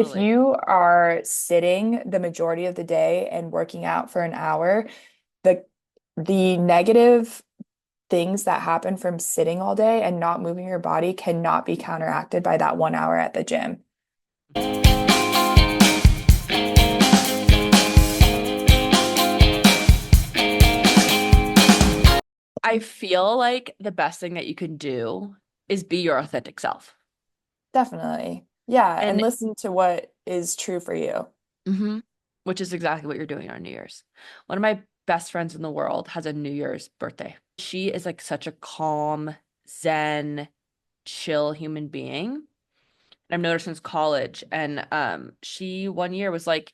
If Totally. you are sitting the majority of the day and working out for an hour, the the negative things that happen from sitting all day and not moving your body cannot be counteracted by that 1 hour at the gym. I feel like the best thing that you can do is be your authentic self. Definitely. Yeah, and And listen to what is true for you. mhm, which is exactly what you're doing on New Year's. One of my best friends in the world has a New Year's birthday. She is like such a calm, zen, chill human being. And I've known her since college. And she one year was like,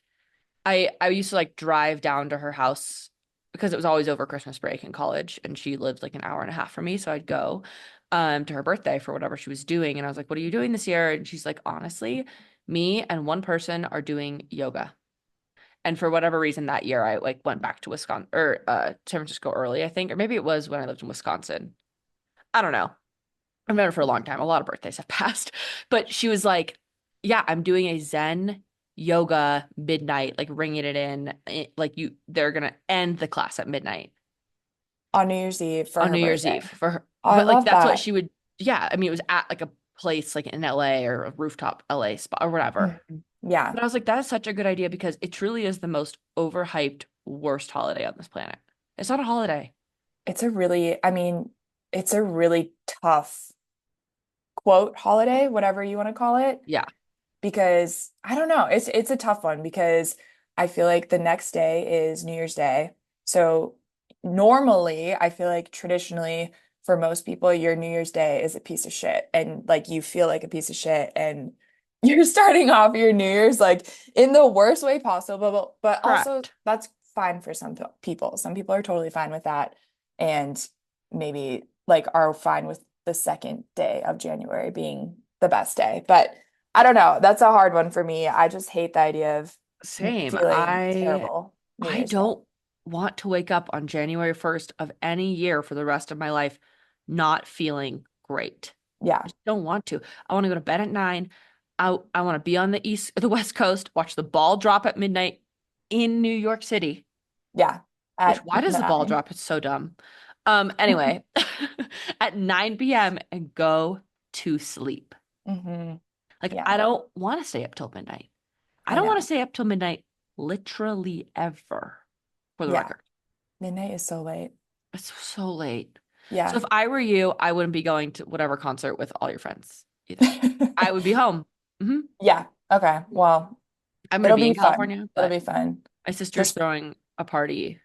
I used to like drive down to her house because it was always over Christmas break in college, and she lived like an hour and a half from me, so I'd go to her birthday for whatever she was doing, and I was like, "What are you doing this year?" And she's like, "Honestly, me and one person are doing yoga." And for whatever reason that year I like went back to Wisconsin or San Francisco early, I think, or maybe it was when I lived in Wisconsin. I don't know. I've known her for a long time. A lot of birthdays have passed. But she was like, yeah, I'm doing a Zen yoga midnight, like ringing it in. Like they're gonna end the class at midnight On New Year's Eve for on her New Year's birthday. Eve for her. Oh, I But like love that's what that. she would, yeah. I mean, it was at like a place like in LA or a rooftop LA spot or whatever. Mhm. Yeah, But I was like, that is such a good idea because it truly is the most overhyped, worst holiday on this planet. It's not a holiday. I mean, it's a really tough quote holiday, whatever you want to call it, Yeah. because I don't know, it's a tough one because I feel like the next day is New Year's Day. So normally, I feel like traditionally for most people, your New Year's Day is a piece of shit and like you feel like a piece of shit and you're starting off your New Year's like in the worst way possible, but also Correct. that's fine for some people. Some people are totally fine with that and maybe like are fine with the second day of January being the best day. But I don't know. That's a hard one for me. I just hate the idea of Same. feeling I terrible New I Year's Day. don't want to wake up on January 1st of any year for the rest of my life not feeling great. I Yeah. just don't want to. I want to go to bed at 9. I want to be on the east or the west coast, watch the ball drop at midnight in New York City. Yeah. Which At why does the ball 9. drop? It's so dumb. Anyway, at 9 p.m. and go to sleep. Hmm. Like Yeah, I don't want to stay up till midnight. I I don't want to know. stay up till midnight literally ever, for the Yeah. record. Midnight is so late. It's so late. So Yeah. if I were you, I wouldn't be going to whatever concert with all your friends either. I would be home. Yeah. Okay. Well, I'm going to it'll be be in fun. California, It'll but be fun. my sister's Just throwing a party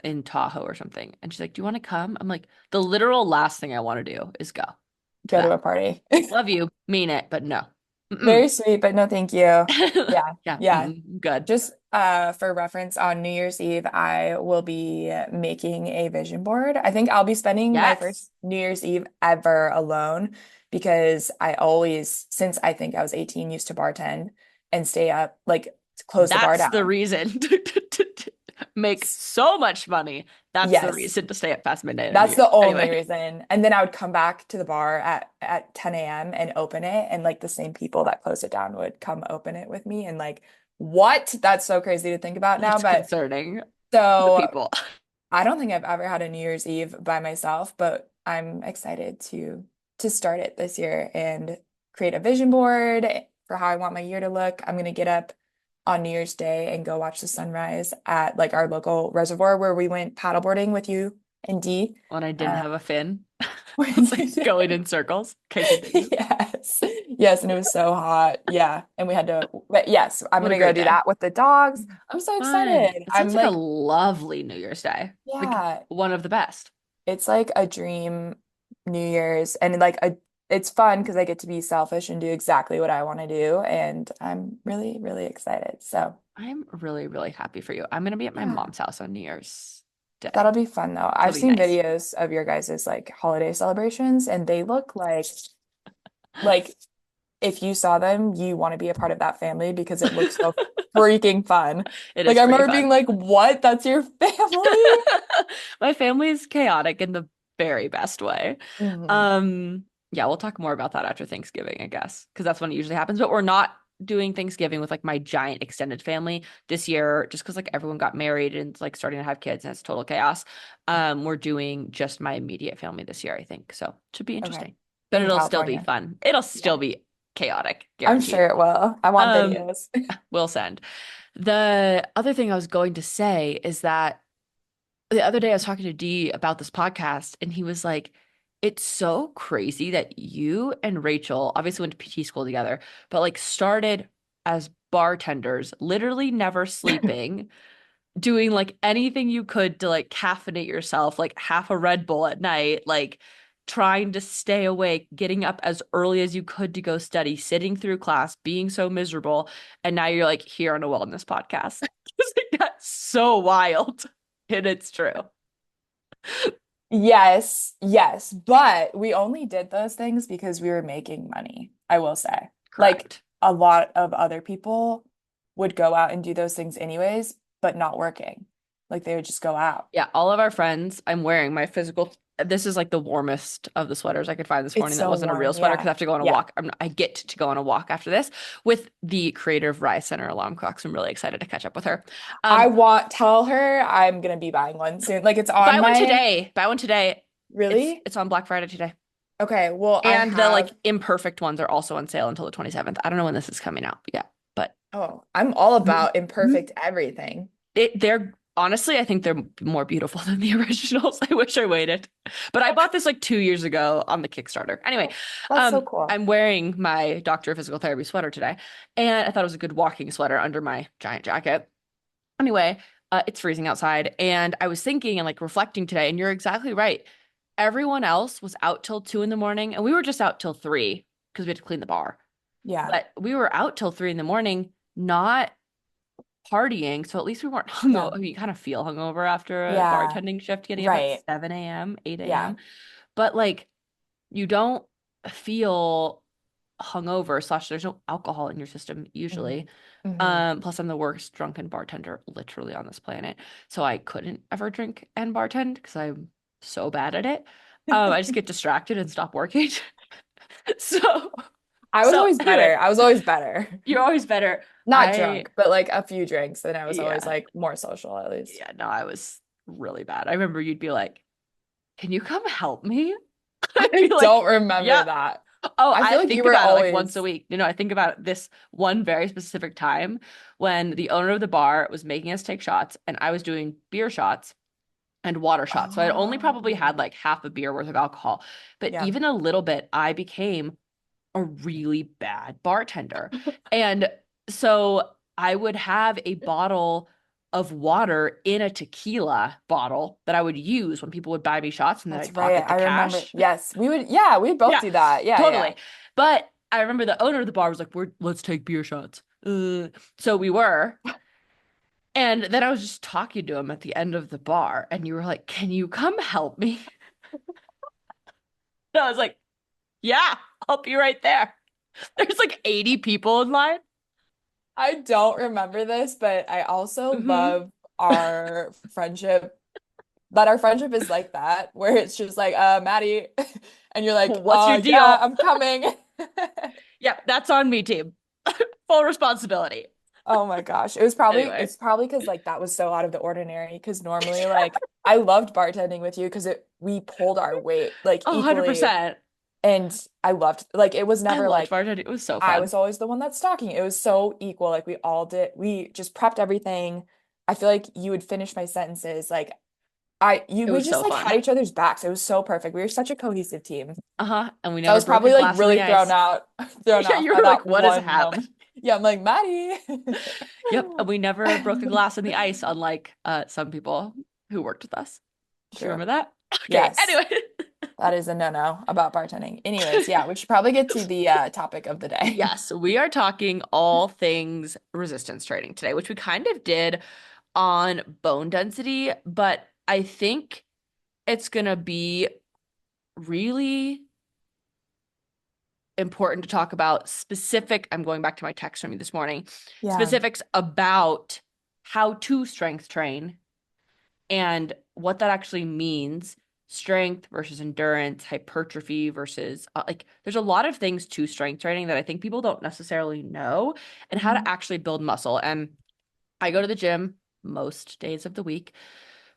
in Tahoe or something. And she's like, "Do you want to come?" I'm like, the literal last thing I want to do is go to go to that. a party. Love you, mean it, but no. Mm-mm. Very sweet, but no thank you. Yeah. Yeah, Yeah. mm-mm, good. Just for reference, on New Year's Eve, I will be making a vision board. I think I'll be spending my Yes. first New Year's Eve ever alone because I always, since I think I was 18, used to bartend and stay up, like close the bar That's the down. reason to make so much money. That's the Yes, reason to stay up past midnight on New that's Year's. the only Anyway, reason. And then I would come back to the bar at 10 a.m. and open it, and like the same people that closed it down would come open it with me. And like, what? That's so crazy to think about now. that's But concerning. The so people. I don't think I've ever had a New Year's Eve by myself, but I'm excited to start it this year and create a vision board for how I want my year to look. I'm gonna get up on New Year's Day and go watch the sunrise at like our local reservoir where we went paddleboarding with you and Dee. When I didn't Uh, have a fin, I when was you like going did. in circles. Okay, continue. Yes. Yes, and it was so hot. Yeah. And we had to, but yes, I'm What a gonna go great do day. that with the dogs. I'm so Fun. excited. It sounds I'm like a like, lovely New Year's Day. Like yeah, one of the best. it's like a dream New Year's and like it's fun because I get to be selfish and do exactly what I want to do. And I'm really, really excited. So I'm really, really happy for you. I'm gonna be at my yeah, mom's house on New Year's that'll Day. be fun though. It'll I've be seen nice. videos of your guys' like holiday celebrations and they look like if you saw them, you want to be a part of that family because it looks so freaking fun. It Like is I pretty remember being fun. like, "What? That's your family?" My family is chaotic in the very best way. Hmm. Um, yeah, we'll talk more about that after Thanksgiving, I guess, because that's when it usually happens. But we're not. doing Thanksgiving with like my giant extended family this year, just because like everyone got married and like starting to have kids and it's total chaos. We're doing just my immediate family this year, I think. So it should be Okay. interesting. But In it'll still be California. fun. It'll Yeah. still be chaotic, I'm sure guaranteed. it will. I want Um, videos. we'll send. The other thing I was going to say is that the other day I was talking to Dee about this podcast, and he was like, it's so crazy that you and Rachel obviously went to PT school together, but like started as bartenders, literally never sleeping, doing like anything you could to like caffeinate yourself, like half a Red Bull at night, like trying to stay awake, getting up as early as you could to go study, sitting through class, being so miserable. And now you're like here on a wellness podcast. It's like, that's so wild. And it's true. Yes, yes, but we only did those things because we were making money, I will say. Like Correct. a lot of other people would go out and do those things anyways, but not working. Like they would just go out. Yeah, all of our friends, I'm wearing my physical. This is like the warmest of the sweaters I could find this It's morning. That so wasn't a real warm. sweater because Yeah. I have to go on a Yeah. walk. I get to go on a walk after this with the creator of Rise Center alarm clocks. I'm really excited to catch up with her. I Um, want, tell her I'm gonna be buying one soon. Like it's on buy one my, today. Buy one today. really? It's on Black Friday today. Okay, well, I And the like have, imperfect ones are also on sale until the 27th. I don't know when this is coming out yet, but oh, I'm all about imperfect everything. they're honestly, I think they're more beautiful than the originals. I wish I waited. But I bought this like 2 years ago on the Kickstarter. Anyway, Oh, that's so cool. I'm wearing my Doctor of Physical Therapy sweater today, and I thought it was a good walking sweater under my giant jacket. Anyway, it's freezing outside, and I was thinking and like reflecting today, and you're exactly right. Everyone else was out till 2 in the morning, and we were just out till 3 because we had to clean the bar. Yeah. But we were out till 3 in the morning, not partying, so at least we weren't Yeah. hungover. You kind of feel hungover after a Yeah. bartending shift, getting up at Right. 7 a.m., 8 Yeah. a.m. But like you don't feel hungover, slash there's no alcohol in your system Hmm. usually. Hmm. Plus I'm the worst drunken bartender literally on this planet. So I couldn't ever drink and bartend because I'm so bad at it. I just get distracted and stop working. So I was so always anyway, better. I was always better. you're always better. Not I drunk, but like a few drinks, and I was always yeah. like more social at least. Yeah, no, I was really bad. I remember you'd be like, "Can you come help me?" I'd be I like, don't remember "Yeah." that. Oh, I I feel like you think were about it like once a always, week. I think about this one very specific time when the owner of the bar was making us take shots and I was doing beer shots and water shots. So I'd only probably had oh, like half a beer worth of alcohol. But yeah. even a little bit, I became a really bad bartender. And so I would have a bottle of water in a tequila bottle that I would use when people would buy me shots and then That's I'd right. pocket the I remember. cash. Yes, we would, yeah, we'd both Yeah, do that. Yeah, yeah. totally. But I remember the owner of the bar was like, let's take beer shots. So we were. And then I was just talking to him at the end of the bar, and you were like, can you come help me? And I was like, yeah, I'll be right there. There's like 80 people in line. I don't remember this, but I also Hmm. love our friendship, that our friendship is like that, where it's just like, Maddie, and you're like, What's your yeah, deal? I'm coming. Yep, that's on me, team. Full responsibility. Oh my gosh. It's Anyway, probably because like that was so out of the ordinary. Because normally like I loved bartending with you because it we pulled our weight like oh, equally. 100%. And I loved like it was I never loved like bartending. It was so I fun. was always the one that's stocking. It was so equal. Like we just prepped everything. I feel like you would finish my sentences. Like It we was just so like fun. had each other's backs. It was so perfect. We were such a cohesive team. Uh-huh. And we So I never was broke a probably like glass on really the ice. thrown Yeah, off you by were like, that what has one happened? moment. Yeah, I'm like, Maddie. Yep. And we never broke a glass on the ice, unlike some people who worked with us. Do you True. remember that? Okay. Yes, Anyway. that is a no-no about bartending. Anyways, yeah, we should probably get to the topic of the day. Yes, we are talking all things resistance training today, which we kind of did on bone density, but I think it's gonna be really important to talk about I'm going back to my text from you this morning, Yeah. specifics about how to strength train and what that actually means strength versus endurance, hypertrophy versus like there's a lot of things to strength training that I think people don't necessarily know and how to Mhm. actually build muscle. And I go to the gym most days of the week,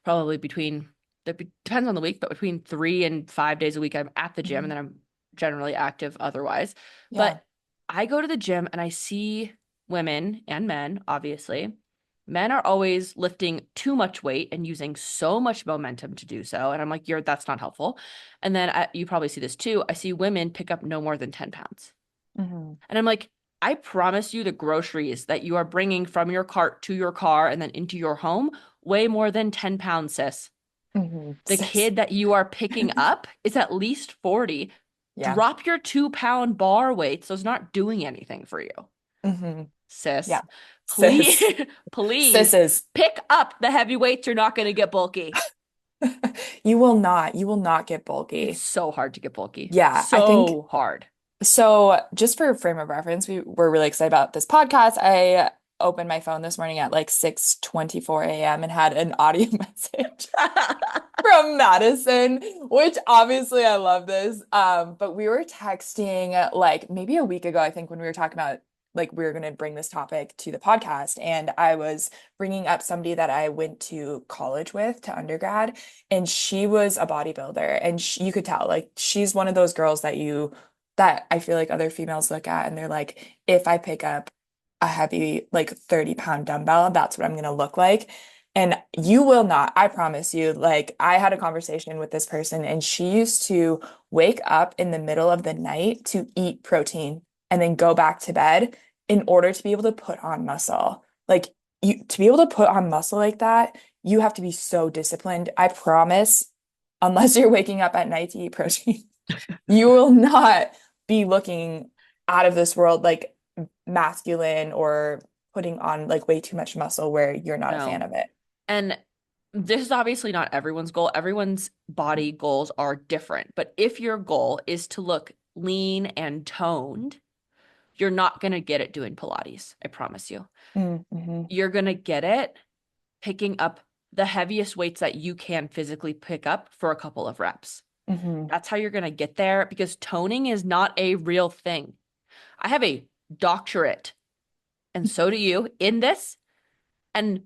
probably between depends on the week, but between 3 and 5 days a week I'm at the gym and Mhm. then I'm generally active otherwise. Yeah. But I go to the gym and I see women and men, obviously. Men are always lifting too much weight and using so much momentum to do so. And I'm like, that's not helpful. And then you probably see this too. I see women pick up no more than 10 pounds. Hmm. And I'm like, I promise you the groceries that you are bringing from your cart to your car and then into your home weigh more than 10 pounds, sis. Hmm. The kid that you are picking up is at least 40. Yeah. Drop your 2 pound bar weight so it's not doing anything for you. Hmm. Sis, Yeah. please, Sis. please Sisses. pick up the heavy weights. You're not going to get bulky. You will not. You will not get It's bulky. so hard to get bulky. Yeah, I think So hard. so. Just for frame of reference, we were really excited about this podcast. I opened my phone this morning at like 6:24 a.m. and had an audio message from Madison, which obviously I love this. But we were texting like maybe a week ago, I think, when we were talking about like we were going to bring this topic to the podcast, and I was bringing up somebody that I went to college with to undergrad, and she was a bodybuilder, and you could tell like she's one of those girls that I feel like other females look at and they're like, if I pick up a heavy like 30-pound dumbbell, that's what I'm going to look like. And you will not, I promise you. Like, I had a conversation with this person, and she used to wake up in the middle of the night to eat protein and then go back to bed in order to be able to put on muscle. Like, to be able to put on muscle like that, you have to be so disciplined. I promise, unless you're waking up at night to eat protein, you will not be looking out of this world like masculine or putting on like way too much muscle where you're not a fan No. of it. And this is obviously not everyone's goal. Everyone's body goals are different. But if your goal is to look lean and toned, you're not going to get it doing Pilates. I promise you. Mm-hmm. You're going to get it picking up the heaviest weights that you can physically pick up for a couple of reps. Mm-hmm. That's how you're going to get there because toning is not a real thing. I have a doctorate, and so do you, in this. And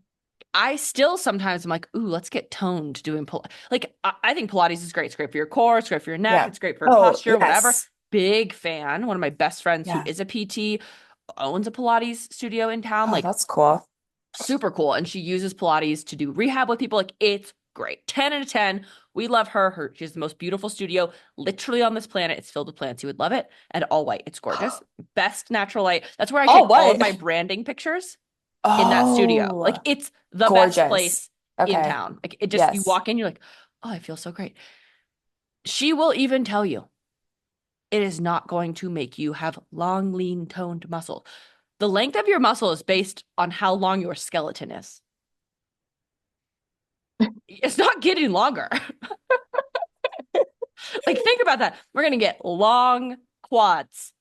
I still sometimes I'm like, ooh, let's get toned doing Pilates. Like, I think Pilates is great. It's great for your core. It's great for your neck. Yeah. It's great for Oh, posture, whatever. yes. Big fan. One of my best friends who Yeah. is a PT owns a Pilates studio in town. Oh, Like, that's cool. super cool. And she uses Pilates to do rehab with people. Like, it's great. 10 out of 10. We love her. She has the most beautiful studio literally on this planet. It's filled with plants. You would love it. And all white. It's gorgeous. Best natural light. That's where I Oh, take all of white. my branding pictures in that studio. Like Oh, it's the best gorgeous. place in Okay. town. Like it just you Yes. walk in, you're like, oh, I feel so great. She will even tell you it is not going to make you have long, lean, toned muscle. The length of your muscle is based on how long your skeleton is. It's not getting longer. Like think about that. We're gonna get long quads.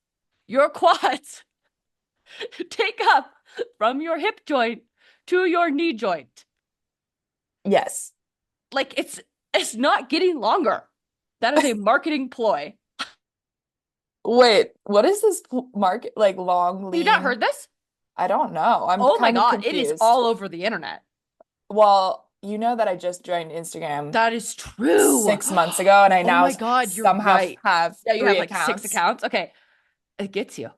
Your quads take up from your hip joint to your knee joint. Yes. Like it's not getting longer. That is a marketing ploy. Wait, what is this market like long, Have you not lean? heard this? I don't know. I'm Oh my kind of God, it is confused. all over the internet. Well, you know that I just joined Instagram That is true. 6 months ago, and I Oh now my God, you're somehow right. have Yeah, you have three like six accounts. accounts. Okay, it gets you.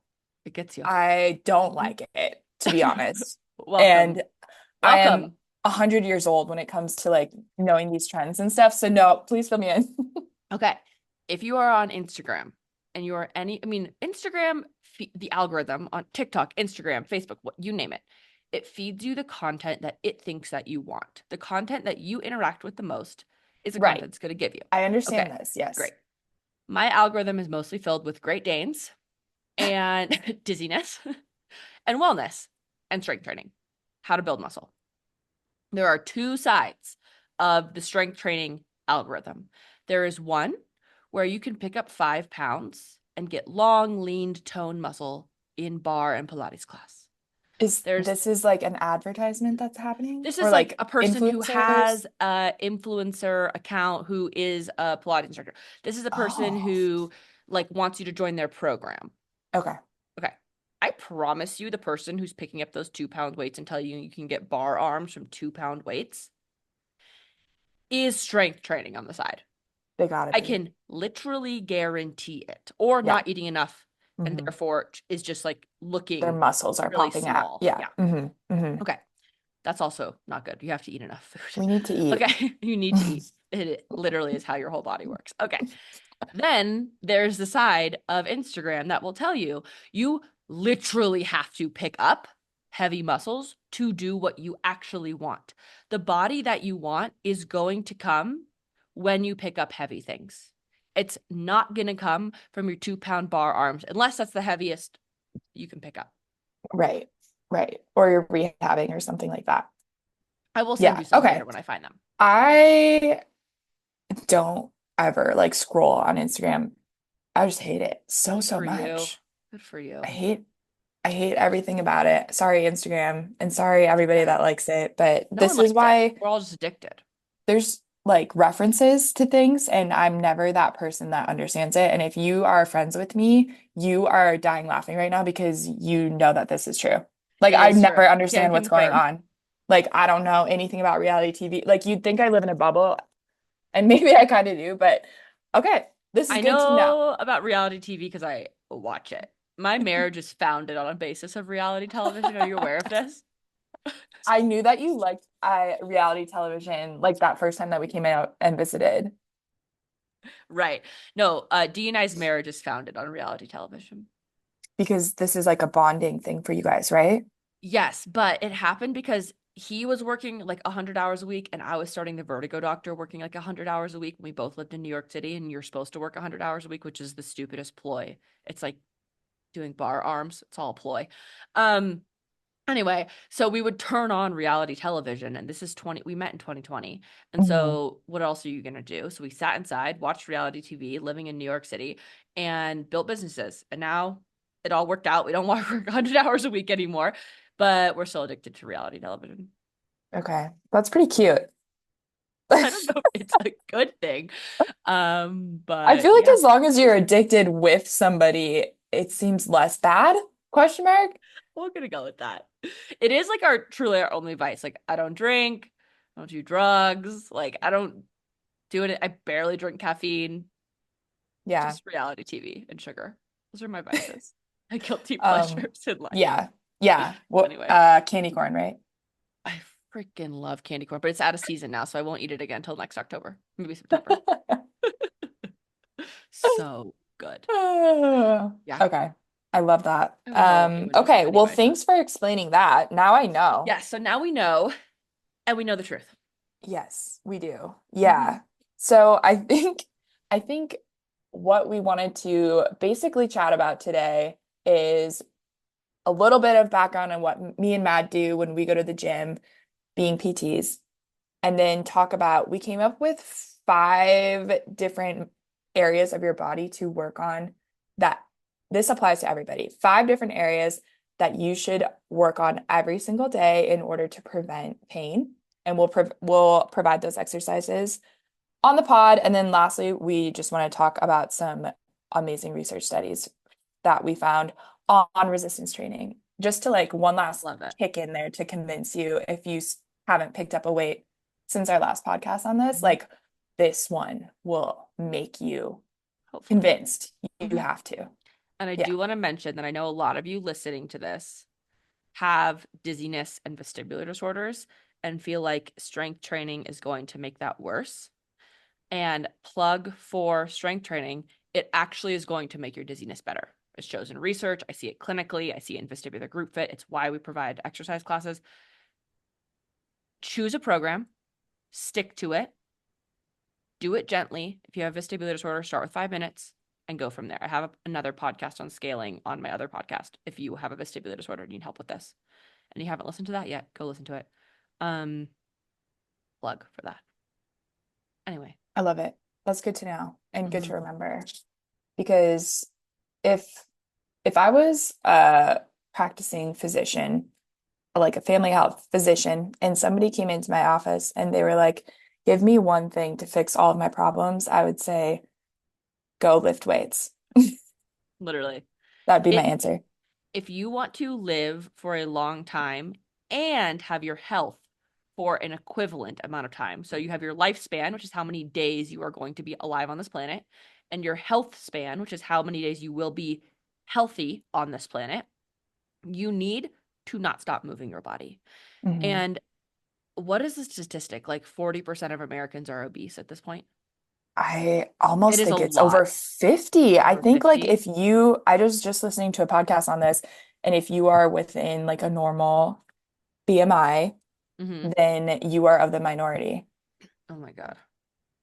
It gets you. I don't like it, to be honest. Welcome. And I am Welcome. 100 years old when it comes to like knowing these trends and stuff. So no, please fill me in. Okay. If you are on Instagram and you are I mean, Instagram, the algorithm on TikTok, Instagram, Facebook, what you name it, it feeds you the content that it thinks that you want. The content that you interact with the most is the Right. content it's going to give you. I Okay, understand this. Yes. great. My algorithm is mostly filled with Great Danes and dizziness and wellness and strength training, how to build muscle. There are two sides of the strength training algorithm. There is one where you can pick up 5 pounds and get long, lean, toned muscle in bar and Pilates class. There's this is like an advertisement that's happening This or is like like a person who influencers? has a influencer account who is a Pilates instructor. This is a person Oh, who like wants you to join their program. okay. Okay. I promise you the person who's picking up those 2 pound weights and tell you you can get bar arms from 2 pound weights is strength training on the side. They gotta I be. can literally guarantee it. Or Yeah. not eating enough and Hmm. therefore is just like Their looking muscles are really popping out. small. Yeah. Yeah. Okay. That's also not good. You have to eat enough food. We need to eat. Okay. You need to eat. It literally is how your whole body works. Okay. Then there's the side of Instagram that will tell you you literally have to pick up heavy muscles to do what you actually want. The body that you want is going to come when you pick up heavy things. It's not going to come from your 2 pound bar arms unless that's the heaviest you can pick up. Right. Right. Or you're rehabbing or something like that. I will send Yeah. you some later Okay. when I find them. I don't ever like scroll on Instagram. I just hate it so, Good so for you. much. Good for I you. hate I hate everything about it. Sorry, Instagram, and sorry everybody Okay. that likes it, but No one this is likes it. why We're all just addicted. there's like references to things, and I'm never that person that understands it. And if you are friends with me, you are dying laughing right now because you know that this is true. Like It I is true. never Can understand what's going confirm. on. Like I don't know anything about reality TV. Like you'd think I live in a bubble, and maybe I kind of do, but okay, this is I good to know. know about reality TV because I watch it. My marriage is founded on a basis of reality television. Are you aware of this? I knew that you liked reality television like that first time that we came out and visited Right. No, D and I's marriage is founded on reality television. because this is like a bonding thing for you guys, right? Yes, but it happened because he was working like 100 hours a week and I was starting the Vertigo Doctor working like 100 hours a week. We both lived in New York City and you're supposed to work 100 hours a week, which is the stupidest ploy. It's like doing bar arms. It's all a ploy. Um, Anyway, so we would turn on reality television, and this is 20, we met in 2020. And Hmm. so, what else are you going to do? So, we sat inside, watched reality TV, living in New York City, and built businesses. And now it all worked out. We don't want to work 100 hours a week anymore, but we're still addicted to reality television. Okay, that's pretty cute. I don't know if it's a good thing. I But feel like yeah, as long as you're addicted with somebody, it seems less bad? Question mark? we're gonna go with that. It is like our truly our only vice. Like, I don't drink, I don't do drugs, like I don't do it. I barely drink caffeine. Yeah. Just reality TV and sugar. Those are my vices. My guilty Um, pleasures in life. yeah. Yeah. What Anyway, candy corn, right? I freaking love candy corn, but it's out of season now, so I won't eat it again until next October, maybe September. So good. Yeah. Okay. I love that. I don't know anyone else with Okay, any well, vices. thanks for explaining that. Now I know. Yeah, so now we know, and we know the truth. Yes, we do. Hmm. Yeah. So I think what we wanted to basically chat about today is a little bit of background on what me and Matt do when we go to the gym, being PTs, and then talk about we came up with 5 different areas of your body to work on that this applies to everybody. 5 different areas that you should work on every single day in order to prevent pain. And we'll provide those exercises on the pod. And then lastly, we just want to talk about some amazing research studies that we found on resistance training. Just to like one last Love it. kick in there to convince you if you haven't picked up a weight since our last podcast on this, Mhm. like this one will make you Hopefully. convinced you Hmm. have to. And I Yeah. do want to mention that I know a lot of you listening to this have dizziness and vestibular disorders and feel like strength training is going to make that worse. And plug for strength training, it actually is going to make your dizziness better. It's shows in research. I see it clinically. I see it in vestibular group fit. It's why we provide exercise classes. Choose a program, stick to it, do it gently. If you have vestibular disorder, start with 5 minutes and go from there. I have another podcast on scaling on my other podcast. If you have a vestibular disorder and need help with this and you haven't listened to that yet, go listen to it. Um, Plug for that. Anyway. I love it. That's good to know and good to Mhm. remember because if if I was a practicing physician like a family health physician, and somebody came into my office and they were like, give me one thing to fix all of my problems, I would say go lift weights. Literally. That'd be my It answer. if you want to live for a long time and have your health for an equivalent amount of time. So you have your lifespan, which is how many days you are going to be alive on this planet, and your health span, which is how many days you will be healthy on this planet. You need to not stop moving your body. Mhm. And what is the statistic? Like 40% of Americans are obese at this point. I It almost is a think it's lot. over 50. I Over think like 50. if you, I was just listening to a podcast on this, and if you are within like a normal BMI, Mm-hmm. then you are of the minority, Oh my God.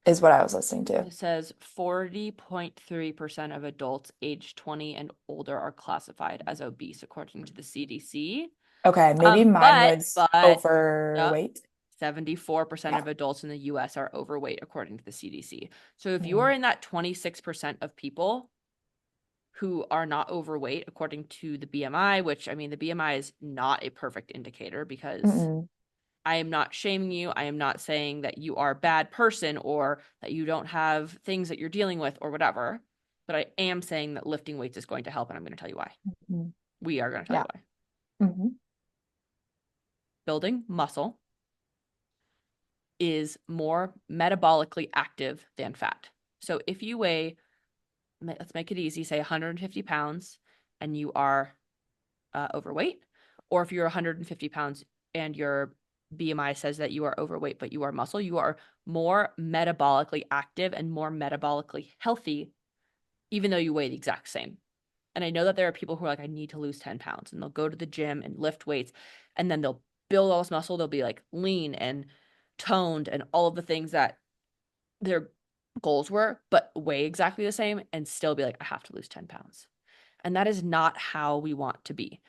is what I was listening to. It says 40.3% of adults aged 20 and older are classified as obese, according to the CDC. Okay, maybe mine But, was but, yep, overweight. 74% Yeah. of adults in the US are overweight, according to the CDC. So if you are Mhm. in that 26% of people who are not overweight, according to the BMI, which I mean, the BMI is not a perfect indicator because Mm-mm. I am not shaming you. I am not saying that you are a bad person or that you don't have things that you're dealing with or whatever. But I am saying that lifting weights is going to help, and I'm going to tell you why. Mhm. We are going to tell you Yeah. why. Hmm. Building muscle is more metabolically active than fat. So if you weigh, let's make it easy, say 150 pounds and you are overweight, or if you're 150 pounds and your BMI says that you are overweight, but you are muscle, you are more metabolically active and more metabolically healthy, even though you weigh the exact same. And I know that there are people who are like, I need to lose 10 pounds, and they'll go to the gym and lift weights, and then they'll build all this muscle. They'll be like lean and toned and all of the things that their goals were, but weigh exactly the same and still be like, I have to lose 10 pounds. And that is not how we want to be.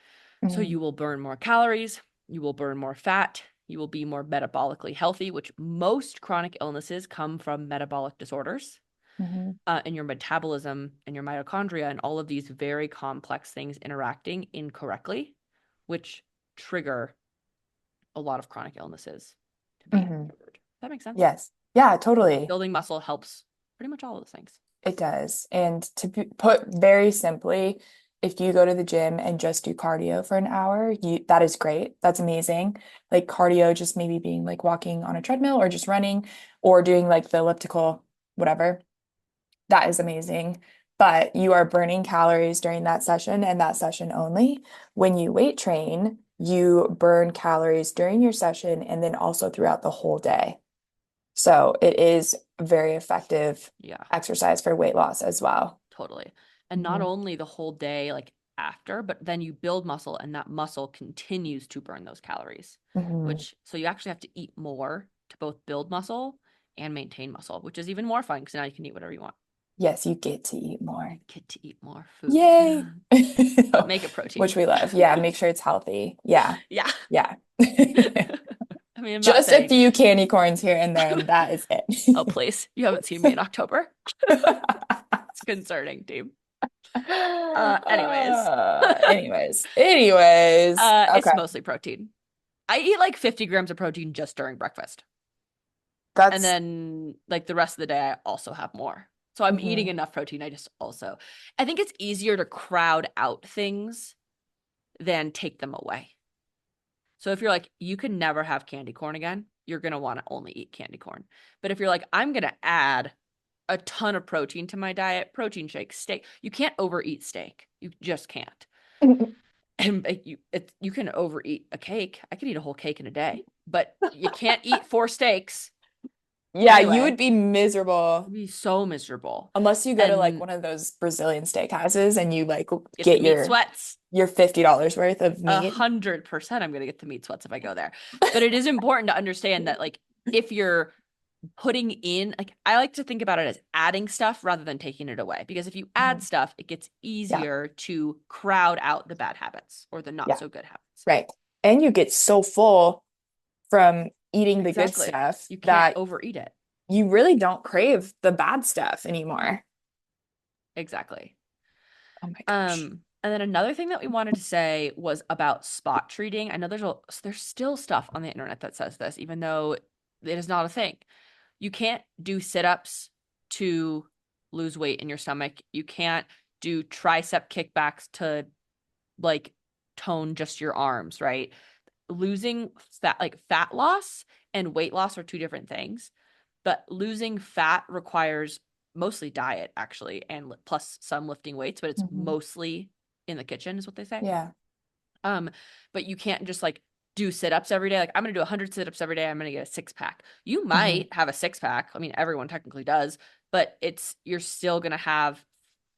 So Hmm. you will burn more calories, you will burn more fat, you will be more metabolically healthy, which most chronic illnesses come from metabolic disorders. Hmm. And your metabolism and your mitochondria and all of these very complex things interacting incorrectly, which trigger a lot of chronic illnesses to be Hmm. triggered. That makes sense. Yes. Yeah, totally. Building muscle helps pretty much all of those things. It does. And put very simply, if you go to the gym and just do cardio for an hour, that is great. That's amazing. Like cardio, just maybe being like walking on a treadmill or just running or doing like the elliptical, whatever. That is amazing. But you are burning calories during that session and that session only. When you weight train, you burn calories during your session and then also throughout the whole day. So it is very effective Yeah, exercise for weight loss as well. totally. And not Hmm. only the whole day, like after, but then you build muscle and that muscle continues to burn those calories, Hmm. which so you actually have to eat more to both build muscle and maintain muscle, which is even more fun because now you can eat whatever you want. Yes, you get to eat more. You get to eat more food, Yay. but make it protein. Which we love. Yeah, make sure it's healthy. Yeah. Yeah. Yeah. I mean, I'm not Just a saying, few candy corns here and there, and that is oh, it. please, you haven't seen me in October. It's concerning, team. Anyways, Anyways. it's Okay. mostly protein. I eat like 50 grams of protein just during breakfast. And That's then like the rest of the day, I also have more. So I'm eating mhm. enough protein. I think it's easier to crowd out things than take them away. So if you're like, you can never have candy corn again, you're going to want to only eat candy corn. But if you're like, I'm going to add a ton of protein to my diet, protein shake, steak, you can't overeat steak. You just can't. And you can overeat a cake. I could eat a whole cake in a day, but you can't eat four steaks Yeah, you anyway. would be It'd miserable be so miserable. unless you go to like And one of those Brazilian steakhouses and you like get the get meat sweats. your $50 worth of A meat. 100% I'm gonna get the meat sweats if I go there. But it is important to understand that like if you're putting in like I like to think about it as adding stuff rather than taking it away because if you add Mhm. stuff, it gets Yeah. easier to crowd out the bad habits or the not Yeah. so good habits. Right. And you get so full from eating the good Exactly. stuff You can't that overeat it. you really don't crave the bad stuff anymore. Exactly. Oh my gosh. And then another thing that we wanted to say was about spot treating. I know there's still stuff on the internet that says this, even though it is not a thing. You can't do sit-ups to lose weight in your stomach. You can't do tricep kickbacks to like tone just your arms, right? Losing fat, like fat loss and weight loss are two different things, but losing fat requires mostly diet actually, and plus some lifting weights, but it's Hmm. mostly in the kitchen is what they say. Yeah. Um, but you can't just like do sit-ups every day. Like I'm gonna do 100 sit-ups every day. I'm gonna get a six pack. You Hmm. might have a six pack. I mean, everyone technically does, but you're still gonna have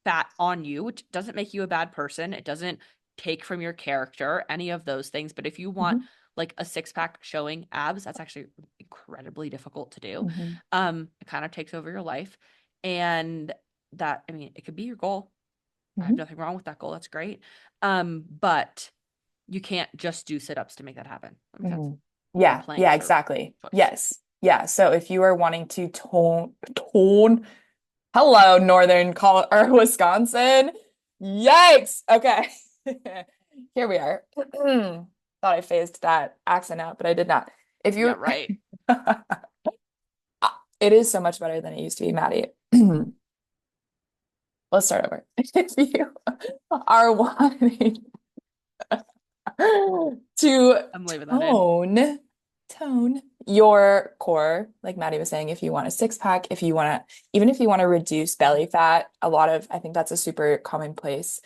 fat on you, which doesn't make you a bad person. It doesn't take from your character, any of those things. But if you want Hmm. like a six pack showing abs, that's actually incredibly difficult to do. Hmm. It kind of takes over your life. And that, I mean, it could be your goal. I have Hmm. nothing wrong with that goal. That's great. But you can't just do sit-ups to make that happen. That makes sense. Hmm. Or Yeah, yeah, planks or exactly. choice. Yes. Yeah. So if you are wanting to hello, Northern Col or Wisconsin. Yikes. Okay. Here we are. Thought I phased that accent out, but I did not. If Yeah, you, right. it is so much better than it used to be, Maddie. Let's start over. If you are wanting to I'm leaving that in. tone your core, like Maddie was saying, if you want a six pack, if you want to, even if you want to reduce belly fat, I think that's a super common place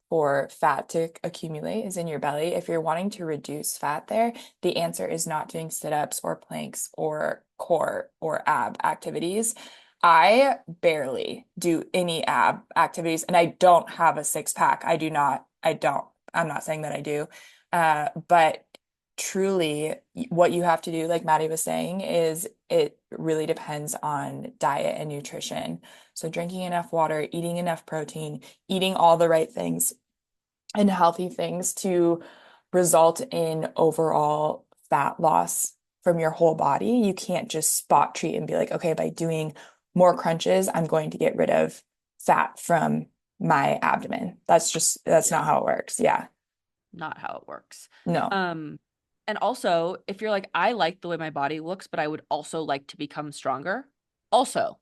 for fat to accumulate is in your belly. If you're wanting to reduce fat there, the answer is not doing sit-ups or planks or core or ab activities. I barely do any ab activities and I don't have a six pack. I don't. I'm not saying that I do. But truly, what you have to do, like Maddie was saying, is it really depends on diet and nutrition. So drinking enough water, eating enough protein, eating all the right things and healthy things to result in overall fat loss from your whole body. You can't just spot treat and be like, okay, by doing more crunches, I'm going to get rid of fat from my abdomen. That's not Yeah. how it works. Yeah. Not how it works. No. Um, and also, if you're like, I like the way my body looks, but I would also like to become stronger, also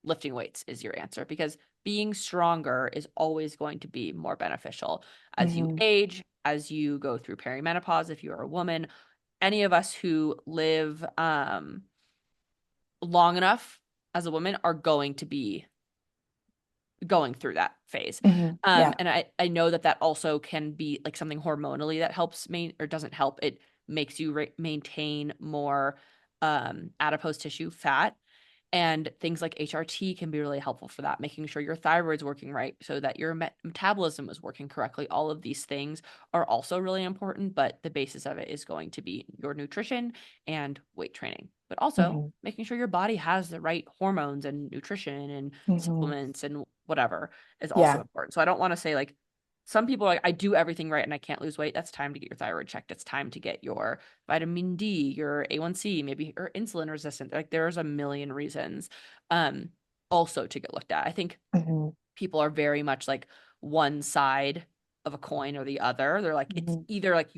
lifting weights is your answer because being stronger is always going to be more beneficial as you Hmm. age, as you go through perimenopause, if you're a woman, any of us who live long enough as a woman are going to be going through that phase. Hmm. Yeah. And I know that that also can be like something hormonally that helps or doesn't help. It makes you maintain more adipose tissue fat. And things like HRT can be really helpful for that, making sure your thyroid's working right so that your metabolism is working correctly. All of these things are also really important, but the basis of it is going to be your nutrition and weight training, but also Hmm. making sure your body has the right hormones and nutrition and Hmm. supplements and whatever is also Yeah. important. So I don't want to say like some people are like, I do everything right and I can't lose weight. That's time to get your thyroid checked. It's time to get your vitamin D, your A1C, maybe or insulin resistant. Like there's a million reasons um also to get looked at. I think Hmm. people are very much like one side of a coin or the other. They're like it's Hmm. either like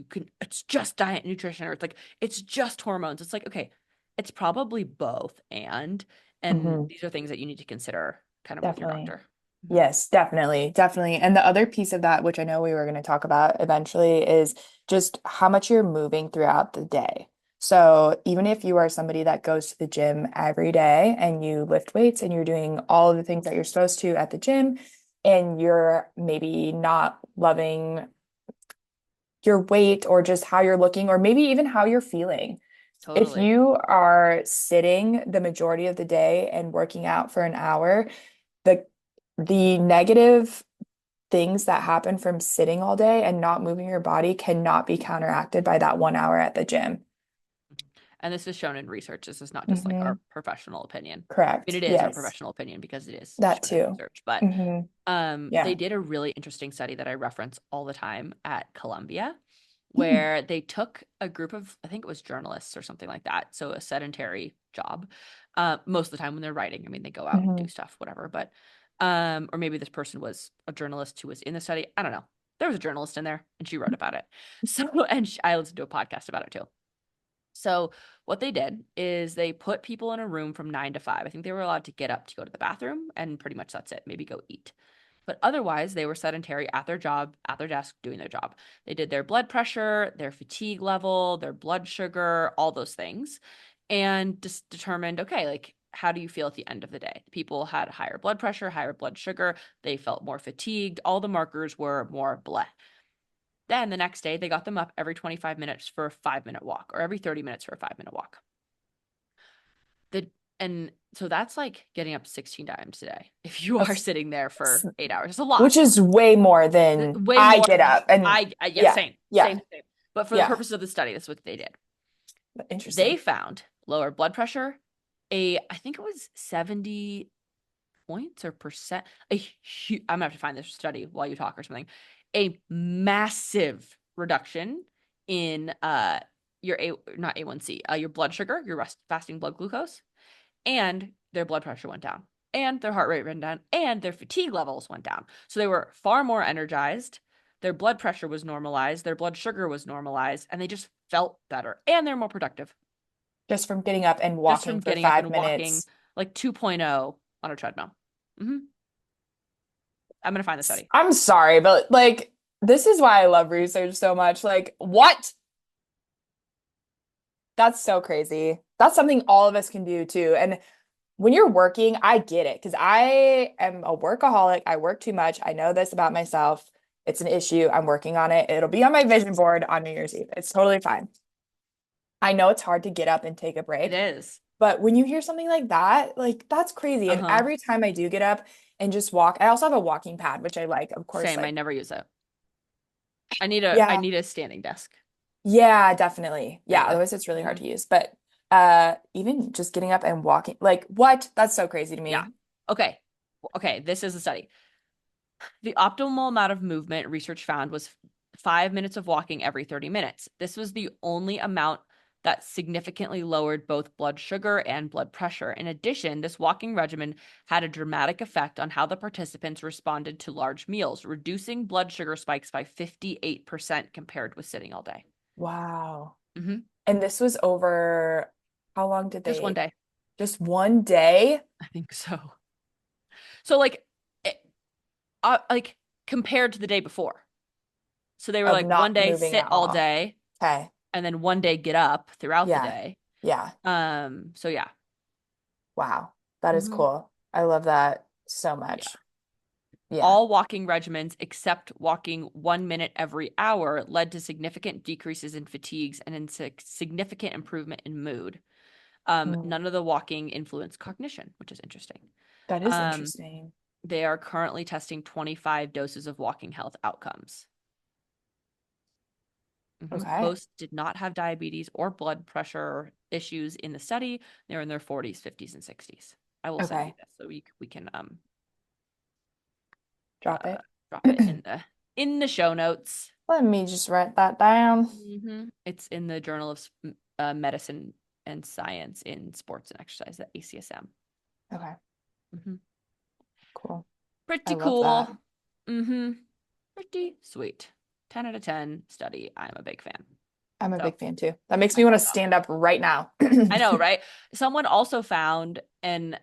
it's just diet and nutrition or it's like it's just hormones. It's like okay, it's probably both and Hmm. these are things that you need to consider kind of with your Definitely. doctor. Mhm. Yes, definitely, definitely. And the other piece of that, which I know we were going to talk about eventually, is just how much you're moving throughout the day. So even if you are somebody that goes to the gym every day and you lift weights and you're doing all of the things that you're supposed to at the gym, and you're maybe not loving your weight or just how you're looking, or maybe even how you're feeling. If Totally. you are sitting the majority of the day and working out for an hour, the the negative things that happen from sitting all day and not moving your body cannot be counteracted by that 1 hour at the gym. And this is shown in research. This is not just like Hmm. our professional opinion. I mean, Correct. it is our Yes. professional opinion because it is That shown in too. research. But Hmm. they Yeah. did a really interesting study that I reference all the time at Columbia, Hmm. where they took a group of, I think it was journalists or something like that. So a sedentary job. Most of the time when they're writing, I mean, they go out and Hmm. do stuff, whatever. But or maybe this person was a journalist who was in the study. I don't know. There was a journalist in there and she wrote about it. So, and I listened to a podcast about it too. So what they did is they put people in a room from 9 to 5. I think they were allowed to get up to go to the bathroom, and pretty much that's it. Maybe go eat. But otherwise, they were sedentary at their job, at their desk, doing their job. They did their blood pressure, their fatigue level, their blood sugar, all those things, and just determined, okay, like, how do you feel at the end of the day? People had higher blood pressure, higher blood sugar. They felt more fatigued. All the markers were more bleh. Then the next day, they got them up every 25 minutes for a 5-minute walk, or every 30 minutes for a 5-minute walk. And so that's like getting up 16 times a day if you are That's, sitting there for 8 hours. It's a lot. which is way more than Way I more get than up. And yeah, yeah, same, yeah, same, same. But for the yeah. purposes of the study, that's what they did. They Interesting. found lower blood pressure, I think it was 70 points or percent. I'm gonna have to find this study while you talk or something. A massive reduction in your not A1C, your blood sugar, your fasting blood glucose, and their blood pressure went down, and their heart rate went down, and their fatigue levels went down. So they were far more energized. Their blood pressure was normalized, their blood sugar was normalized, and they just felt better, and they're more productive Just from getting up and just walking from for getting up five and walking minutes. like 2.0 on a treadmill. Mm-hmm. I'm gonna find the study. I'm sorry, but like, this is why I love research so much. Like, what? That's so crazy. That's something all of us can do too. And when you're working, I get it because I am a workaholic. I work too much. I know this about myself. It's an issue. I'm working on it. It'll be on my vision board on New Year's Eve. It's totally fine. I know it's hard to get up and take a It break, is. but when you hear something like that's crazy. And Uh-huh. every time I do get up and just walk, I also have a walking pad, which I like, of course, Same. I like, never use it. I yeah, need a standing desk. yeah, definitely. There Yeah, you go. otherwise it's really hard Hmm. to use. But even just getting up and walking, like what? That's so crazy to Yeah. me. Okay. Okay. This is a study. The optimal amount of movement research found was 5 minutes of walking every 30 minutes. This was the only amount that significantly lowered both blood sugar and blood pressure. In addition, this walking regimen had a dramatic effect on how the participants responded to large meals, reducing blood sugar spikes by 58% compared with sitting all day. Wow. Hmm. And this was over how long did Just one they? day. Just one day I think so. So like compared to the day before. So they were of like one not day moving sit at all all. day Okay. and then one day get up throughout the Yeah. day. Yeah. So yeah. Wow. That is Hmm. cool. I love that so Yeah. much. Yeah. All walking regimens except walking 1 minute every hour led to significant decreases in fatigues and in significant improvement in mood. Mm, None of the walking influenced cognition, which is interesting. that is Um, interesting. they are currently testing 25 doses of walking health outcomes. Okay. Most did not have diabetes or blood pressure issues in the study. They're in their 40s, 50s, and 60s. I will send you Okay. this so we can Drop it. drop it in the show notes. Let me just write that down. It's in the Journal of Medicine and Science in Sports and Exercise, the ACSM. Okay. Hmm. Cool. I Pretty love that. cool. Pretty sweet. 10 out of 10 study. I'm a big fan. I'm a So big fan too. That makes I me want to thought stand up right now. I know, right? Someone also found, and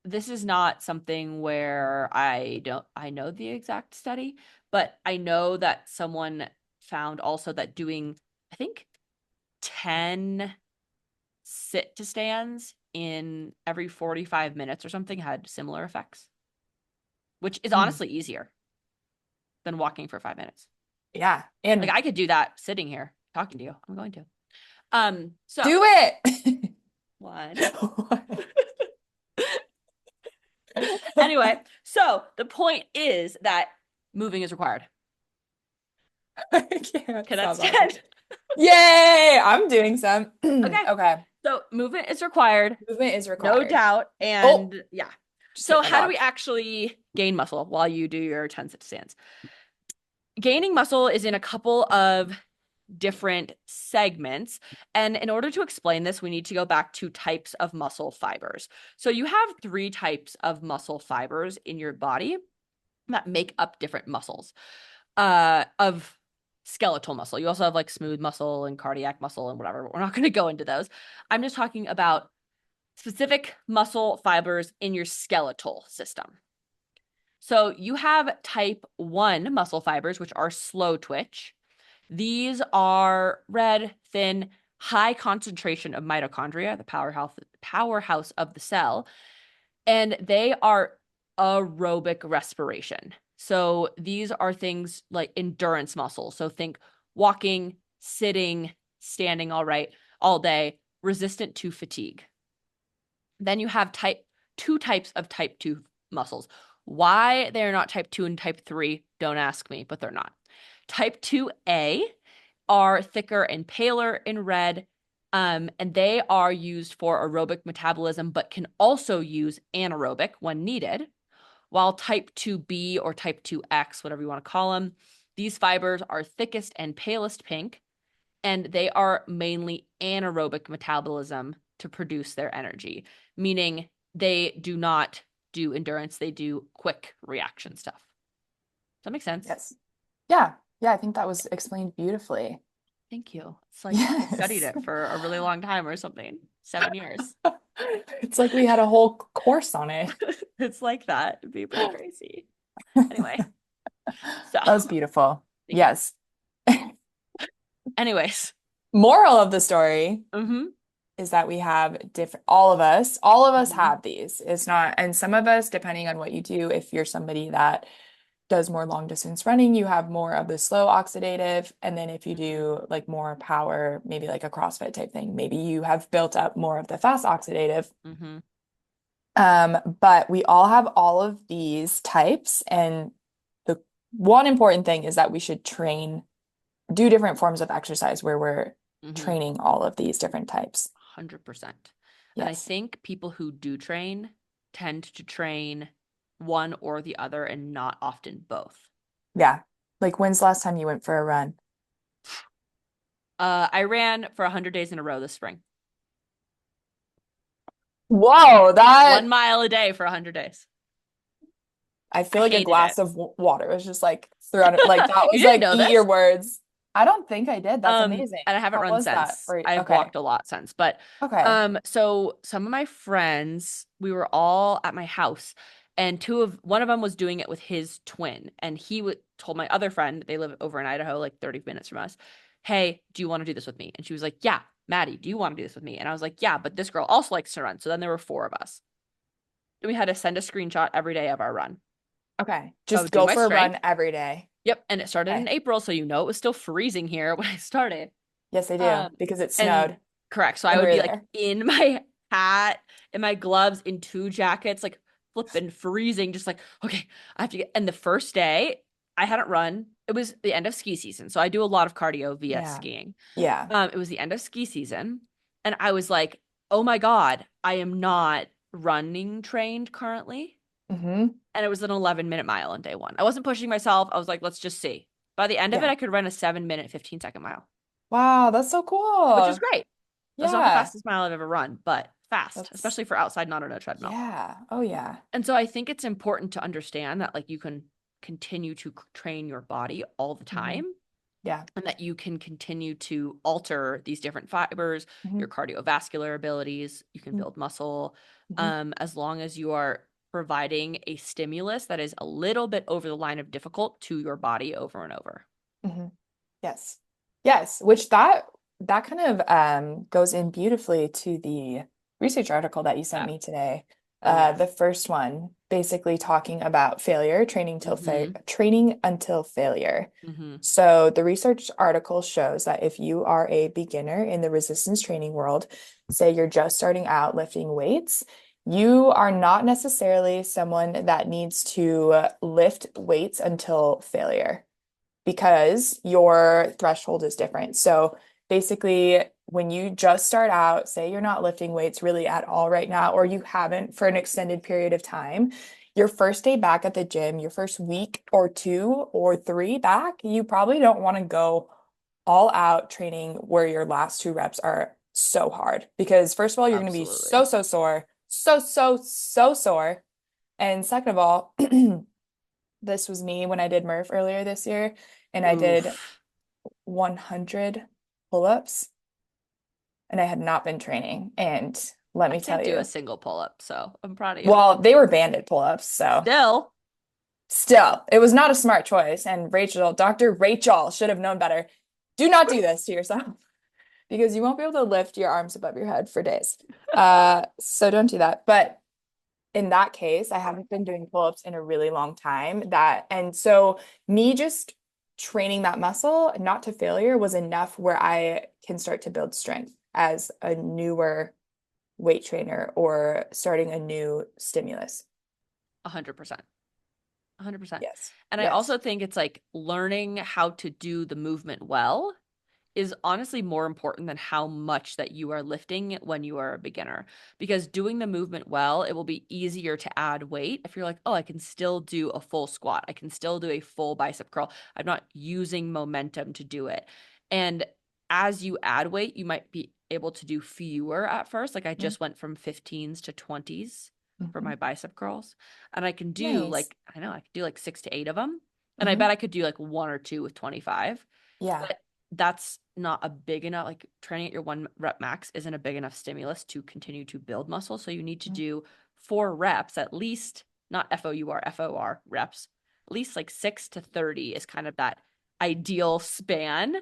this is not something where I know the exact study, but I know that someone found also that doing, I think, 10 sit to stands in every 45 minutes or something had similar effects, which is Hmm. honestly easier than walking for 5 minutes. Yeah. Like And I could do that sitting here talking to you. I'm going to. So do it. one. Anyway, so the point is that moving is required. I can't Okay, that's stop 10. laughing. Yay! I'm doing some. Okay. Okay. So movement is required, Movement is no required. doubt. Oh, And yeah. just hit So my how do dog. we actually gain muscle while you do your 10 sit stands? Gaining muscle is in a couple of different segments. And in order to explain this, we need to go back to types of muscle fibers. So you have three types of muscle fibers in your body that make up different muscles. of skeletal muscle. You also have like smooth muscle and cardiac muscle and whatever, but we're not going to go into those. I'm just talking about specific muscle fibers in your skeletal system. So you have type 1 muscle fibers, which are slow twitch. These are red, thin, high concentration of mitochondria, the powerhouse of the cell, and they are aerobic respiration. So these are things like endurance muscles. So think walking, sitting, standing all day, resistant to fatigue. Then you have two types of type 2 muscles. Why they're not type 2 and type 3, don't ask me, but they're not. Type 2A are thicker and paler in red, and they are used for aerobic metabolism, but can also use anaerobic when needed. While type 2B or type 2X, whatever you want to call them, these fibers are thickest and palest pink, and they are mainly anaerobic metabolism to produce their energy, meaning they do not do endurance, they do quick reaction stuff. Does that make sense? Yes. Yeah. Yeah, I think that was explained beautifully. Thank you. It's like I studied Yes. it for a really long time or something. 7 years. It's like we had a whole course on it. It's like that. It'd be pretty crazy. Anyway, so That was beautiful. thank you. Yes. Anyways, Moral of the story mm-hmm, is that we have different, all of us mm-hmm, have these. It's not, and some of us, depending on what you do, if you're somebody that does more long distance running, you have more of the slow oxidative. And then if you mm-hmm, do like more power, maybe like a CrossFit type thing, maybe you have built up more of the fast oxidative. mm-hmm, But we all have all of these types. And the one important thing is that we should do different forms of exercise where we're mm-hmm. training all of these different types. 100%. And I Yes. think people who do train tend to train one or the other and not often both. Yeah. Like when's the last time you went for a run? I ran for 100 days in a row this spring. Whoa, that 1 mile a day for 100 days. I I feel like a hated it. glass of water was just like thrown like that You was didn't like know eat your this? words. I don't think I did. That's amazing. And I haven't How run was that since. for I've okay. walked a lot since. But Okay. so some of my friends, we were all at my house, and one of them was doing it with his twin, and he told my other friend, they live over in Idaho, like 30 minutes from us, "Hey, do you want to do this with me?" And she was like, "Yeah, Maddie, do you want to do this with me?" And I was like, "Yeah, but this girl also likes to run." So then there were four of us. And we had to send a screenshot every day of our run. Okay. So I Just would do go my for a strength. run every day. Yep, and it started in Okay. April, so it was still freezing here when I started. Yes, I do Um, because it and snowed correct. So I and we would were be like there. in my hat, in my gloves, in two jackets, like flipping freezing, just like, okay, I have to get. And the first day I hadn't run. It was the end of ski season. So I do a lot of cardio via Yeah. skiing. Yeah. It was the end of ski season. And I was like, oh my God, I am not running trained currently. Mm-hmm. And it was an 11-minute mile on day one. I wasn't pushing myself. I was like, let's just see. By the end of it, Yeah. I could run a 7-minute, 15-second mile, Wow, that's so which was cool. great. That's not the Yeah. fastest mile I've ever run, but fast, That's especially for outside, not on a treadmill. yeah. Oh yeah. And so I think it's important to understand that like you can continue to train your body all the Mm-hmm. time Yeah. and that you can continue to alter these different fibers, Mm-hmm. your cardiovascular abilities, you can build muscle, Mm-hmm. as long as you are providing a stimulus that is a little bit over the line of difficult to your body over and over. Mm-hmm. Yes. Yes, which that kind of goes in beautifully to the research article that you sent Yeah. me today. Oh yeah. The first one basically talking about failure, Mm-hmm. training until failure. Mm-hmm. So the research article shows that if you are a beginner in the resistance training world, say you're just starting out lifting weights, you are not necessarily someone that needs to lift weights until failure because your threshold is different. So basically, when you just start out, say you're not lifting weights really at all right now, or you haven't for an extended period of time, your first day back at the gym, your first week or two or three back, you probably don't want to go all out training where your last two reps are so hard because first of all, you're going to be so, Absolutely. so sore, so, so, so sore. And second of all, This was me when I did Murph earlier this year, and I did Oof. 100 pull-ups, and I had not been training. And let I me can't tell do a you, single pull-up, so I'm proud of you. well, they were banded pull-ups, so Still, still, it was not a smart choice. And Rachel, Dr. Rachel should have known better. Do not do this to yourself because you won't be able to lift your arms above your head for days. So don't do that. But in that case, I haven't been doing pull-ups in a really long time. And so me just training that muscle, not to failure, was enough where I can start to build strength as a newer weight trainer or starting a new stimulus. 100%. 100%. Yes. And I Yes. also think it's like learning how to do the movement well is honestly more important than how much that you are lifting when you are a beginner. Because doing the movement well, it will be easier to add weight if you're like, oh, I can still do a full squat. I can still do a full bicep curl. I'm not using momentum to do it. And as you add weight, you might be able to do fewer at first. Like I Mhm. just went from 15s to 20s for Mhm. my bicep curls. And I can do Nice. like, I know I could do like 6 to 8 of them. And I bet Hmm. I could do like one or two with 25. Yeah. But that's not a big enough, like training at your 1 rep max isn't a big enough stimulus to continue to build muscle. So you need to Mhm. do 4 reps at least, not FOUR reps, at least like 6 to 30 is kind of that ideal span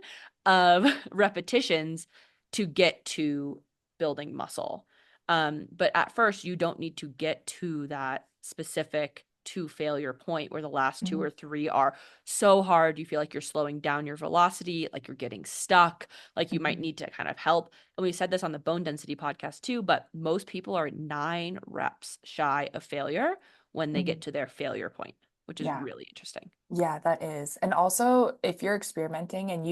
of repetitions to get to building muscle. But at first, you don't need to get to that specific to failure point where the last two Mhm. or three are so hard. You feel like you're slowing down your velocity, like you're getting stuck, like you might Mhm. need to kind of help. And we said this on the bone density podcast too, but most people are 9 reps shy of failure when they Mhm. get to their failure point, which is Yeah. really interesting. Yeah, that is. And also, if you're experimenting and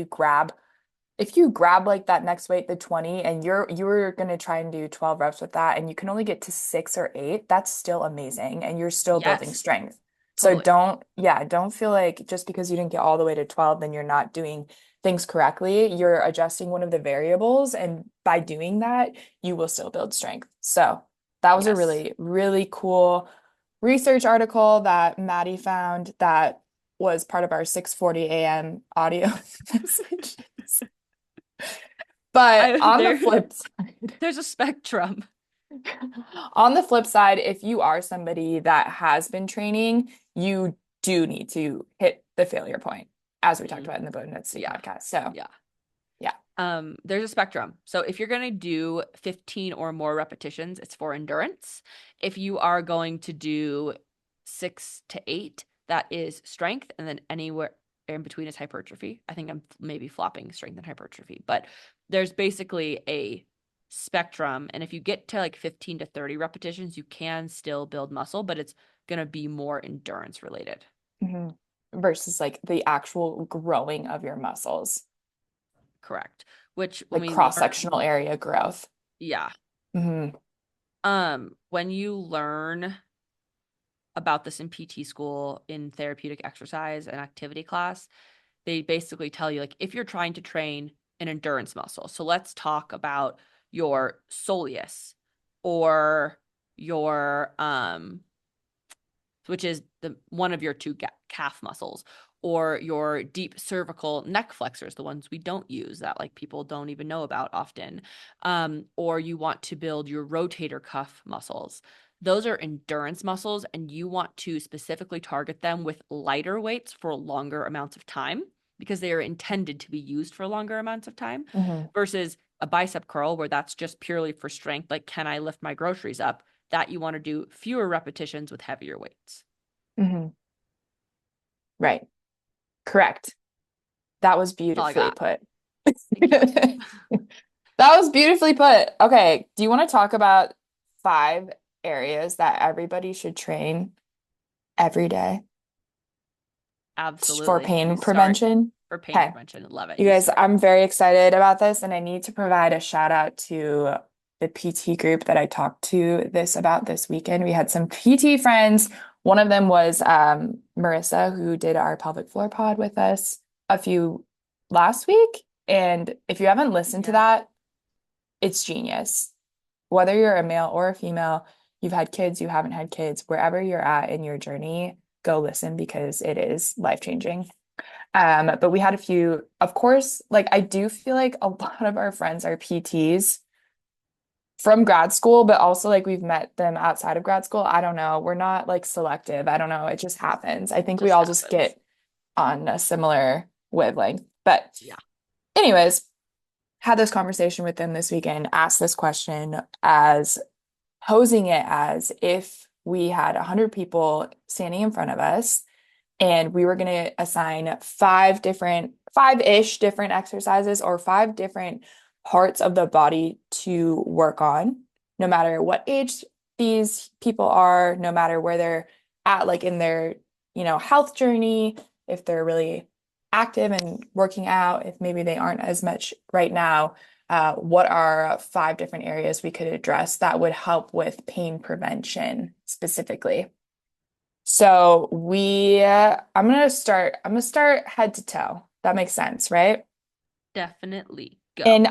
if you grab like that next weight, the 20, and you're gonna try and do 12 reps with that, and you can only get to 6 or 8, that's still amazing. And you're still building Yes, strength. So totally. don't feel like just because you didn't get all the way to 12, then you're not doing things correctly. You're adjusting one of the variables, and by doing that, you will still build strength. So that was a Yes. really, really cool research article that Maddie found that was part of our 6:40 a.m. audio message. But I on the there flip side, there's a spectrum. on the flip side, if you are somebody that has been training, you do need to hit the failure point, as we talked Mhm. about in the Bone Density Yeah. podcast. So, Yeah. yeah. There's a spectrum. So if you're going to do 15 or more repetitions, it's for endurance. If you are going to do 6 to 8, that is strength. And then anywhere in between is hypertrophy. I think I'm maybe flopping strength and hypertrophy, but there's basically a spectrum. And if you get to like 15 to 30 repetitions, you can still build muscle, but it's going to be more endurance related. Mhm. Versus like the actual growing of your muscles, Correct. Which when like we cross-sectional learn, area growth. yeah. Hmm. When you learn about this in PT school in therapeutic exercise and activity class, they basically tell you like if you're trying to train an endurance muscle. So let's talk about your soleus or your which is the one of your two calf muscles, or your deep cervical neck flexors, the ones we don't use that like people don't even know about often, or you want to build your rotator cuff muscles. Those are endurance muscles, and you want to specifically target them with lighter weights for longer amounts of time because they are intended to be used for longer amounts of time Hmm. versus a bicep curl where that's just purely for strength. Like, can I lift my groceries up? That you want to do fewer repetitions with heavier weights. Hmm. Right. Correct. That was That's all I beautifully got. put. Thank you. That was beautifully put. Okay, do you want to talk about 5 areas that everybody should train every day for Absolutely. You pain start prevention? for pain Okay, prevention. Love it. you You guys, start. I'm very excited about this, and I need to provide a shout out to the PT group that I talked to this about this weekend. We had some PT friends. One of them was Marissa, who did our pelvic floor pod with us a few last week. And if you haven't listened to Yeah. that, it's genius. Whether you're a male or a female, you've had kids, you haven't had kids, wherever you're at in your journey, go listen because it is life-changing. But we had a few, of course, like I do feel like a lot of our friends are PTs from grad school, but also like we've met them outside of grad school. I don't know. We're not like selective. I don't know. It just happens. I think we Just all just happens. get on a similar wavelength. But Yeah. anyways, had this conversation with them this weekend, asked this question as posing it as if we had 100 people standing in front of us and we were going to assign five-ish different exercises or five different parts of the body to work on, no matter what age these people are, no matter where they're at, like in their, health journey, if they're really active and working out, if maybe they aren't as much right now. What are five different areas we could address that would help with pain prevention specifically? So I'm gonna start head to toe. That makes sense, right? Definitely go. And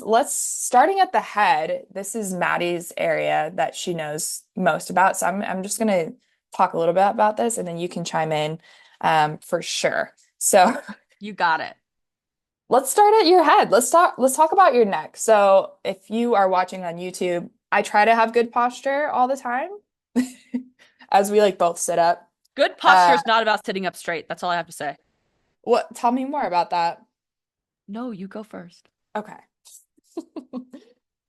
let's starting at the head. This is Maddie's area that she knows most about. So I'm just gonna talk a little bit about this and then you can chime in for sure. So You got it. let's start at your head. Let's talk about your neck. So if you are watching on YouTube, I try to have good posture all the time as we like both sit up. Good posture Uh is not about sitting up straight. That's all I have to say. tell me more about that. No, you go first. Okay.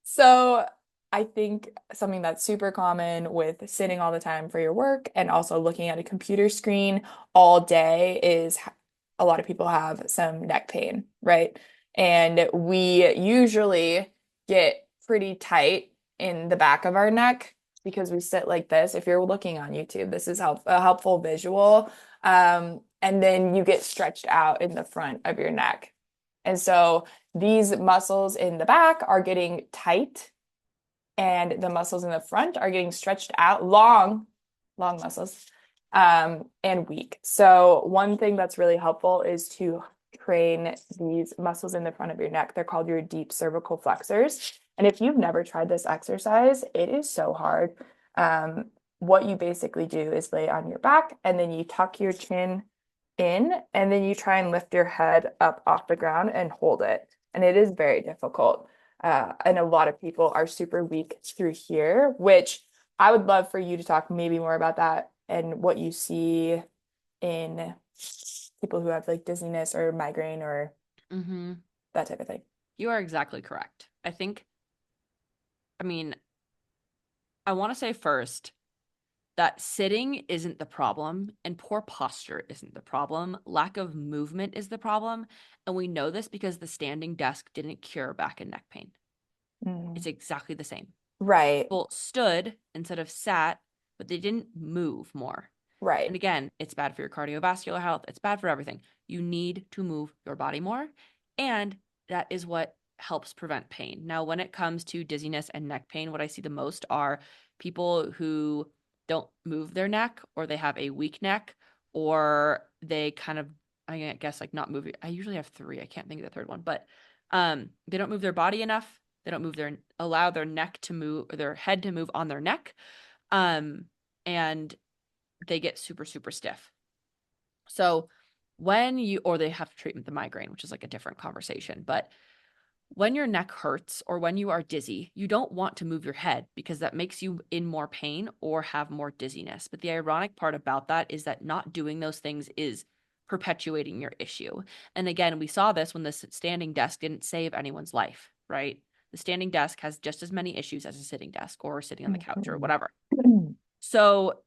So I think something that's super common with sitting all the time for your work and also looking at a computer screen all day is a lot of people have some neck pain, right? And we usually get pretty tight in the back of our neck because we sit like this. If you're looking on YouTube, this is a helpful visual. And then you get stretched out in the front of your neck. And so these muscles in the back are getting tight and the muscles in the front are getting stretched out, long muscles, and weak. So one thing that's really helpful is to train these muscles in the front of your neck. They're called your deep cervical flexors. And if you've never tried this exercise, it is so hard. What you basically do is lay on your back and then you tuck your chin in and then you try and lift your head up off the ground and hold it. And it is very difficult. And a lot of people are super weak through here, which I would love for you to talk maybe more about that and what you see in people who have like dizziness or migraine or Mm-hmm. that type of thing. You are exactly correct. I mean, I want to say first that sitting isn't the problem and poor posture isn't the problem. Lack of movement is the problem. And we know this because the standing desk didn't cure back and neck pain. Mm. It's exactly the same. Right, People stood instead of sat, but they didn't move more. right. And again, it's bad for your cardiovascular health. It's bad for everything. You need to move your body more. And that is what helps prevent pain. Now, when it comes to dizziness and neck pain, what I see the most are people who don't move their neck or they have a weak neck or they kind of, I guess, like not moving. I usually have three. I can't think of the third one, but they don't move their body enough. They don't allow their neck to move, or their head to move on their neck. And they get super, super stiff. So or they have treatment the migraine, which is like a different conversation. But when your neck hurts or when you are dizzy, you don't want to move your head because that makes you in more pain or have more dizziness. But the ironic part about that is that not doing those things is perpetuating your issue. And again, we saw this when the standing desk didn't save anyone's life, right? The standing desk has just as many issues as a sitting desk or sitting on the couch or Mhm. whatever. So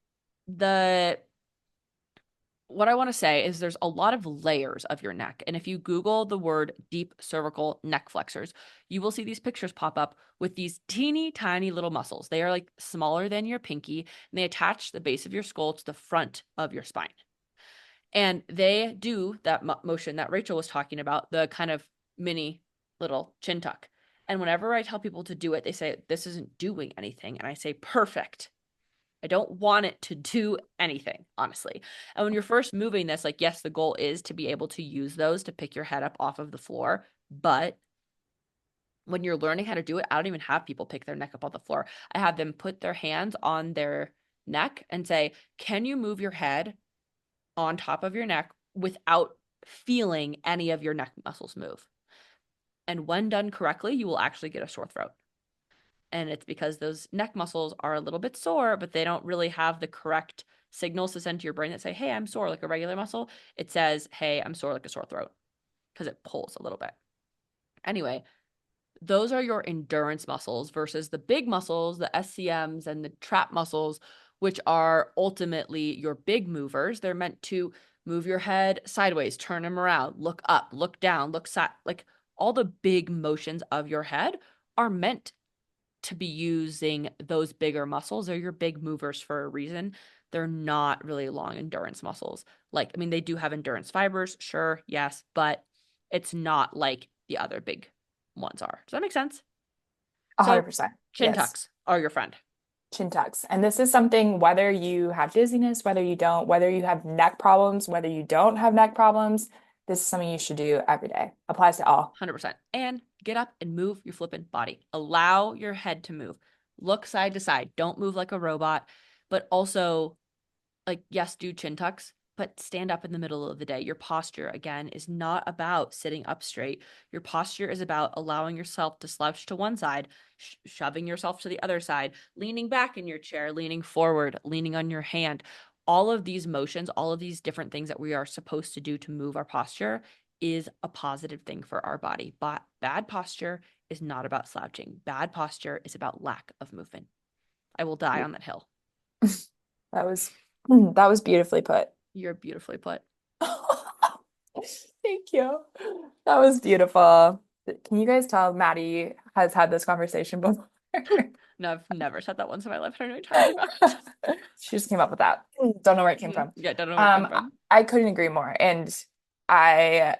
the what I want to say is there's a lot of layers of your neck. And if you Google the word deep cervical neck flexors, you will see these pictures pop up with these teeny tiny little muscles. They are like smaller than your pinky, and they attach the base of your skull to the front of your spine. And they do that motion that Rachel was talking about, the kind of mini little chin tuck. And whenever I tell people to do it, they say, this isn't doing anything. And I say, perfect. I don't want it to do anything, honestly. And when you're first moving this, like, yes, the goal is to be able to use those to pick your head up off of the floor. But when you're learning how to do it, I don't even have people pick their neck up off the floor. I have them put their hands on their neck and say, can you move your head on top of your neck without feeling any of your neck muscles move? And when done correctly, you will actually get a sore throat. And it's because those neck muscles are a little bit sore, but they don't really have the correct signals to send to your brain that say, hey, I'm sore like a regular muscle. It says, hey, I'm sore like a sore throat, because it pulls a little bit. Anyway, those are your endurance muscles versus the big muscles, the SCMs and the trap muscles, which are ultimately your big movers. They're meant to move your head sideways, turn them around, look up, look down, look side. Like all the big motions of your head are meant to be using those bigger muscles. They're your big movers for a reason. They're not really long endurance muscles. Like, I mean, they do have endurance fibers, sure, yes, but it's not like the other big ones are. Does that make sense? So 100%. chin Yes. tucks are your friend. Chin tucks. And this is something, whether you have dizziness, whether you don't, whether you have neck problems, whether you don't have neck problems, this is something you should do every day. Applies to all. 100%. And get up and move your flipping body. Allow your head to move. Look side to side. Don't move like a robot, but also, like, yes, do chin tucks, but stand up in the middle of the day. Your posture, again, is not about sitting up straight. Your posture is about allowing yourself to slouch to one side, shoving yourself to the other side, leaning back in your chair, leaning forward, leaning on your hand. All of these motions, all of these different things that we are supposed to do to move our posture is a positive thing for our body. But bad posture is not about slouching. Bad posture is about lack of movement. I will die on that hill. That was that was beautifully put. You're beautifully put. Thank you. That was beautiful. Can you guys tell Maddie has had this conversation before? No, I've never said that once in my life. I don't know what you're talking about. She just came up with that. Don't know where it came from. Yeah, don't know where it came I from. I couldn't agree more. And I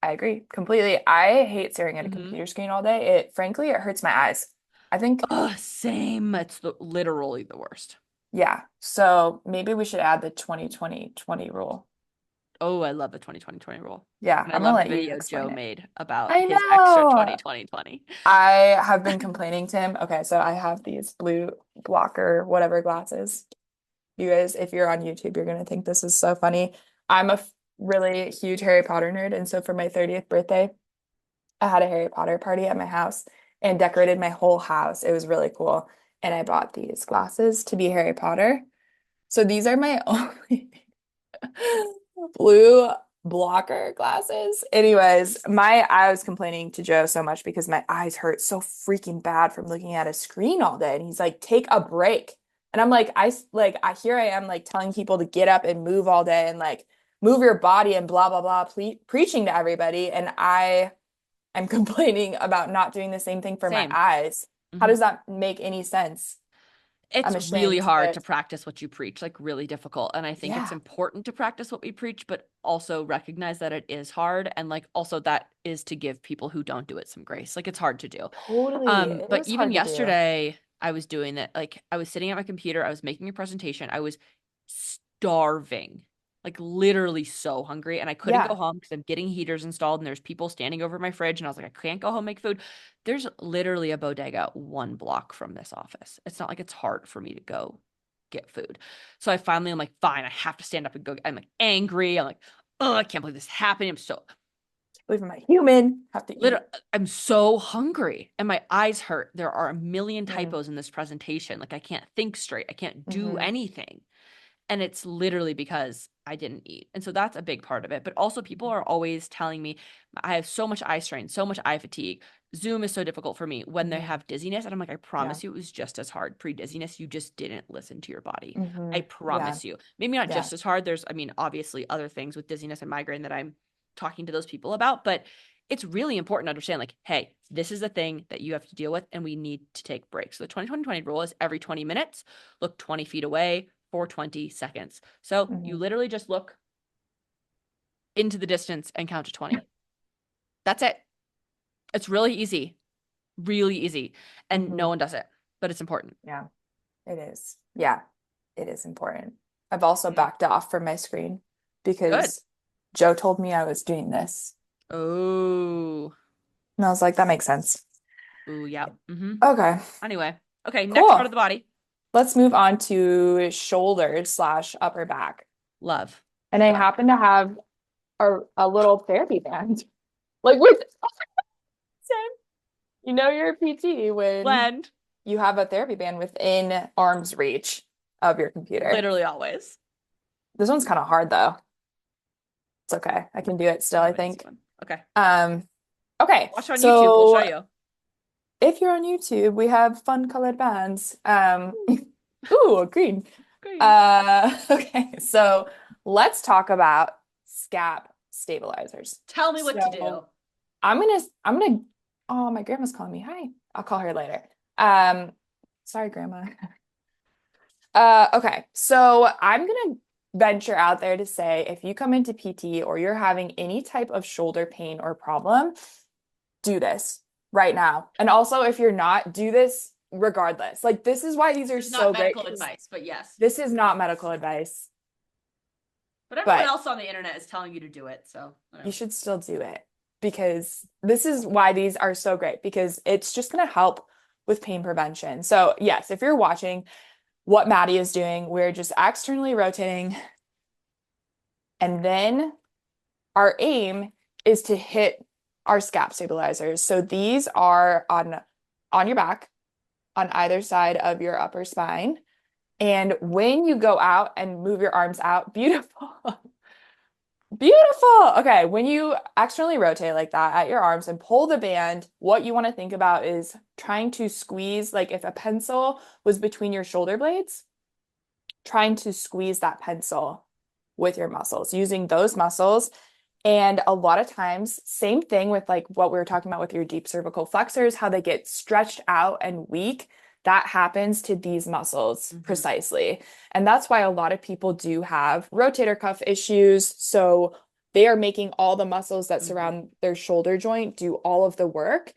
I agree completely. I hate staring at a Hmm. computer screen all day. Frankly, it hurts my eyes. I think, Oh, same. It's literally the worst. yeah. So maybe we should add the 20-20-20 rule. Oh, I love the 20-20-20 rule. Yeah, And I I'm gonna love the let you video explain Joe it. made about I his extra know. 20-20-20. I have been complaining to him. Okay, so I have these blue blocker, whatever glasses. You guys, if you're on YouTube, you're gonna think this is so funny. I'm a really huge Harry Potter nerd, and so for my 30th birthday, I had a Harry Potter party at my house and decorated my whole house. It was really cool. And I bought these glasses to be Harry Potter. So these are my only blue blocker glasses. Anyways, I was complaining to Joe so much because my eyes hurt so freaking bad from looking at a screen all day. And he's like, take a break. And I'm like, I here I am like telling people to get up and move all day and like move your body and blah blah blah, preaching to everybody. And I'm complaining about not doing the same thing for my Same. eyes. How Hmm. does that make any sense? It's I'm really ashamed, hard to but practice what you preach, like really difficult. And I think it's yeah, important to practice what we preach, but also recognize that it is hard. And like also that is to give people who don't do it some grace. Like it's hard to do. totally. It But is even hard to do. yesterday, I was doing that. Like I was sitting at my computer, I was making a presentation, I was starving, like literally so hungry. And I couldn't go Yeah. home because I'm getting heaters installed and there's people standing over my fridge. And I was like, I can't go home, make food. There's literally a bodega 1 block from this office. It's not like it's hard for me to go get food. So I finally, I'm like, fine, I have to stand up and go. I'm like angry. I'm like, oh, I can't believe this happened. I'm so Believe I'm a human, have to literally, eat. I'm so hungry and my eyes hurt. There are a million Mm, typos in this presentation. Like I can't think straight. I can't do hmm anything. And it's literally because I didn't eat. And so that's a big part of it. But also, people are always telling me I have so much eye strain, so much eye fatigue. Zoom is so difficult for me when they hmm have dizziness. And I'm like, I Yeah. promise you, it was just as hard pre dizziness. You just didn't listen to your body. I Yeah. promise you. Maybe not Yeah. just as hard. There's, I mean, obviously, other things with dizziness and migraine that I'm talking to those people about. But it's really important to understand, like, hey, this is the thing that you have to deal with, and we need to take breaks. So the 20-20-20 rule is every 20 minutes, look 20 feet away for 20 seconds. So you hmm literally just look into the distance and count to 20. That's it. It's really easy. And no hmm one does it, but it's important. Yeah, it is. Yeah, it is important. I've also Mhm. backed off from my screen Good. because Joe told me I was doing this. Oh, And I was like, that makes sense. ooh, yeah. Okay, Anyway, okay, next part cool. of the body. let's move on to shoulders slash upper back. Love. And I Go. happen to have a little therapy band. Like with you're a PT when Blend. you have a therapy band within arm's reach of your computer. Literally always. This one's kind of hard though. It's okay. I can do it still, I I have an easy think. one. Okay. Okay. Watch on YouTube. We'll show So you. if you're on YouTube, we have fun colored bands. Ooh, green. Green. Okay. So let's talk about scap stabilizers. Tell me what to do. So I'm gonna oh, my grandma's calling me. Hi. I'll call her later. Um, sorry, Grandma. Okay. So I'm gonna venture out there to say if you come into PT or you're having any type of shoulder pain or problem, do this right now. And also, if you're not, do this regardless. Like, this is why these are It's not so great. medical advice, but yes. This is not medical advice, But everyone but else on the internet is telling you to do it, so whatever. you should still do it because this is why these are so great because it's just going to help with pain prevention. So, yes, if you're watching what Maddie is doing, we're just externally rotating. And then our aim is to hit our scap stabilizers. So these are on your back, on either side of your upper spine. And when you go out and move your arms out, beautiful. Beautiful. Okay, when you externally rotate like that at your arms and pull the band, what you want to think about is trying to squeeze, like if a pencil was between your shoulder blades, trying to squeeze that pencil with your muscles, using those muscles. And a lot of times, same thing with like what we were talking about with your deep cervical flexors, how they get stretched out and weak. That happens to these muscles precisely. And that's why a lot of people do have rotator cuff issues. So they are making all the muscles that surround their shoulder joint do all of the work.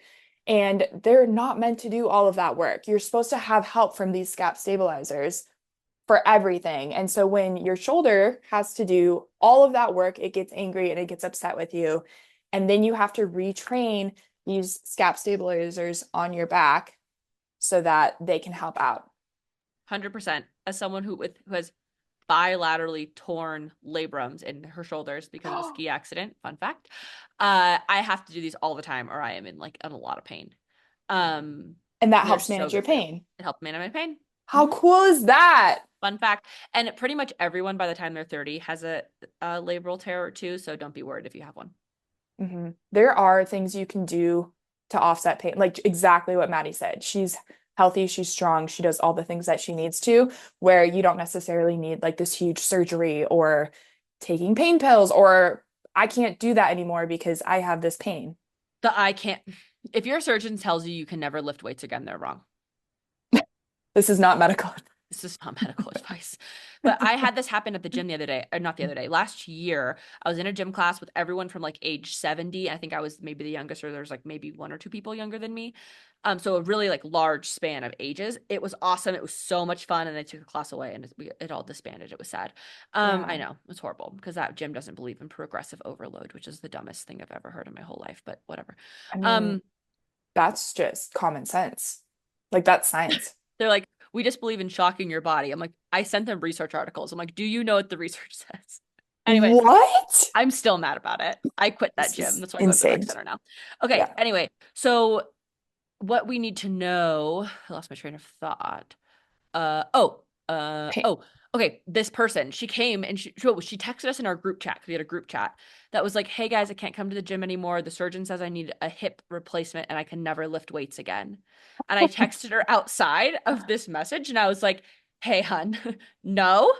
And they're not meant to do all of that work. You're supposed to have help from these scap stabilizers for everything. And so when your shoulder has to do all of that work, it gets angry and it gets upset with you. And then you have to retrain these scap stabilizers on your back so that they can help out. 100%. As someone who has bilaterally torn labrums in her shoulders because of a ski accident, fun fact, I have to do these all the time or I am in a lot of pain. And that helps manage your pain. It helped manage my pain. How cool is that? Fun fact. And pretty much everyone by the time they're 30 has a labral tear or two, so don't be worried if you have one. There are things you can do to offset pain, like exactly what Maddie said. She's healthy, she's strong, she does all the things that she needs to, where you don't necessarily need like this huge surgery or taking pain pills, or I can't do that anymore because I have this pain. I can't. If your surgeon tells you you can never lift weights again, they're wrong. This is not medical. This is not medical advice. But I had this happen at the gym the other day, or not the other day, last year. I was in a gym class with everyone from like age 70. I think I was maybe the youngest, or there's like maybe one or two people younger than me. So a really like large span of ages. It was awesome. It was so much fun. And they took the class away and it all disbanded. It was sad. I know it's horrible because that gym doesn't believe in progressive overload, which is the dumbest thing I've ever heard in my whole life, but whatever. I mean, that's just common sense. Like that's science. They're like, we just believe in shocking your body. I'm like, I sent them research articles. I'm like, do you know what the research says? Anyway, what? I'm still mad about it. I quit that gym. That's why I go to the rec center now. Okay. Yeah. Anyway, so what we need to know, I lost my train of thought. Okay. This person, she came and she texted us in our group chat because we had a group chat that was like, hey guys, I can't come to the gym anymore. The surgeon says I need a hip replacement and I can never lift weights again. And I texted her outside of this message and I was like, hey, hun, no,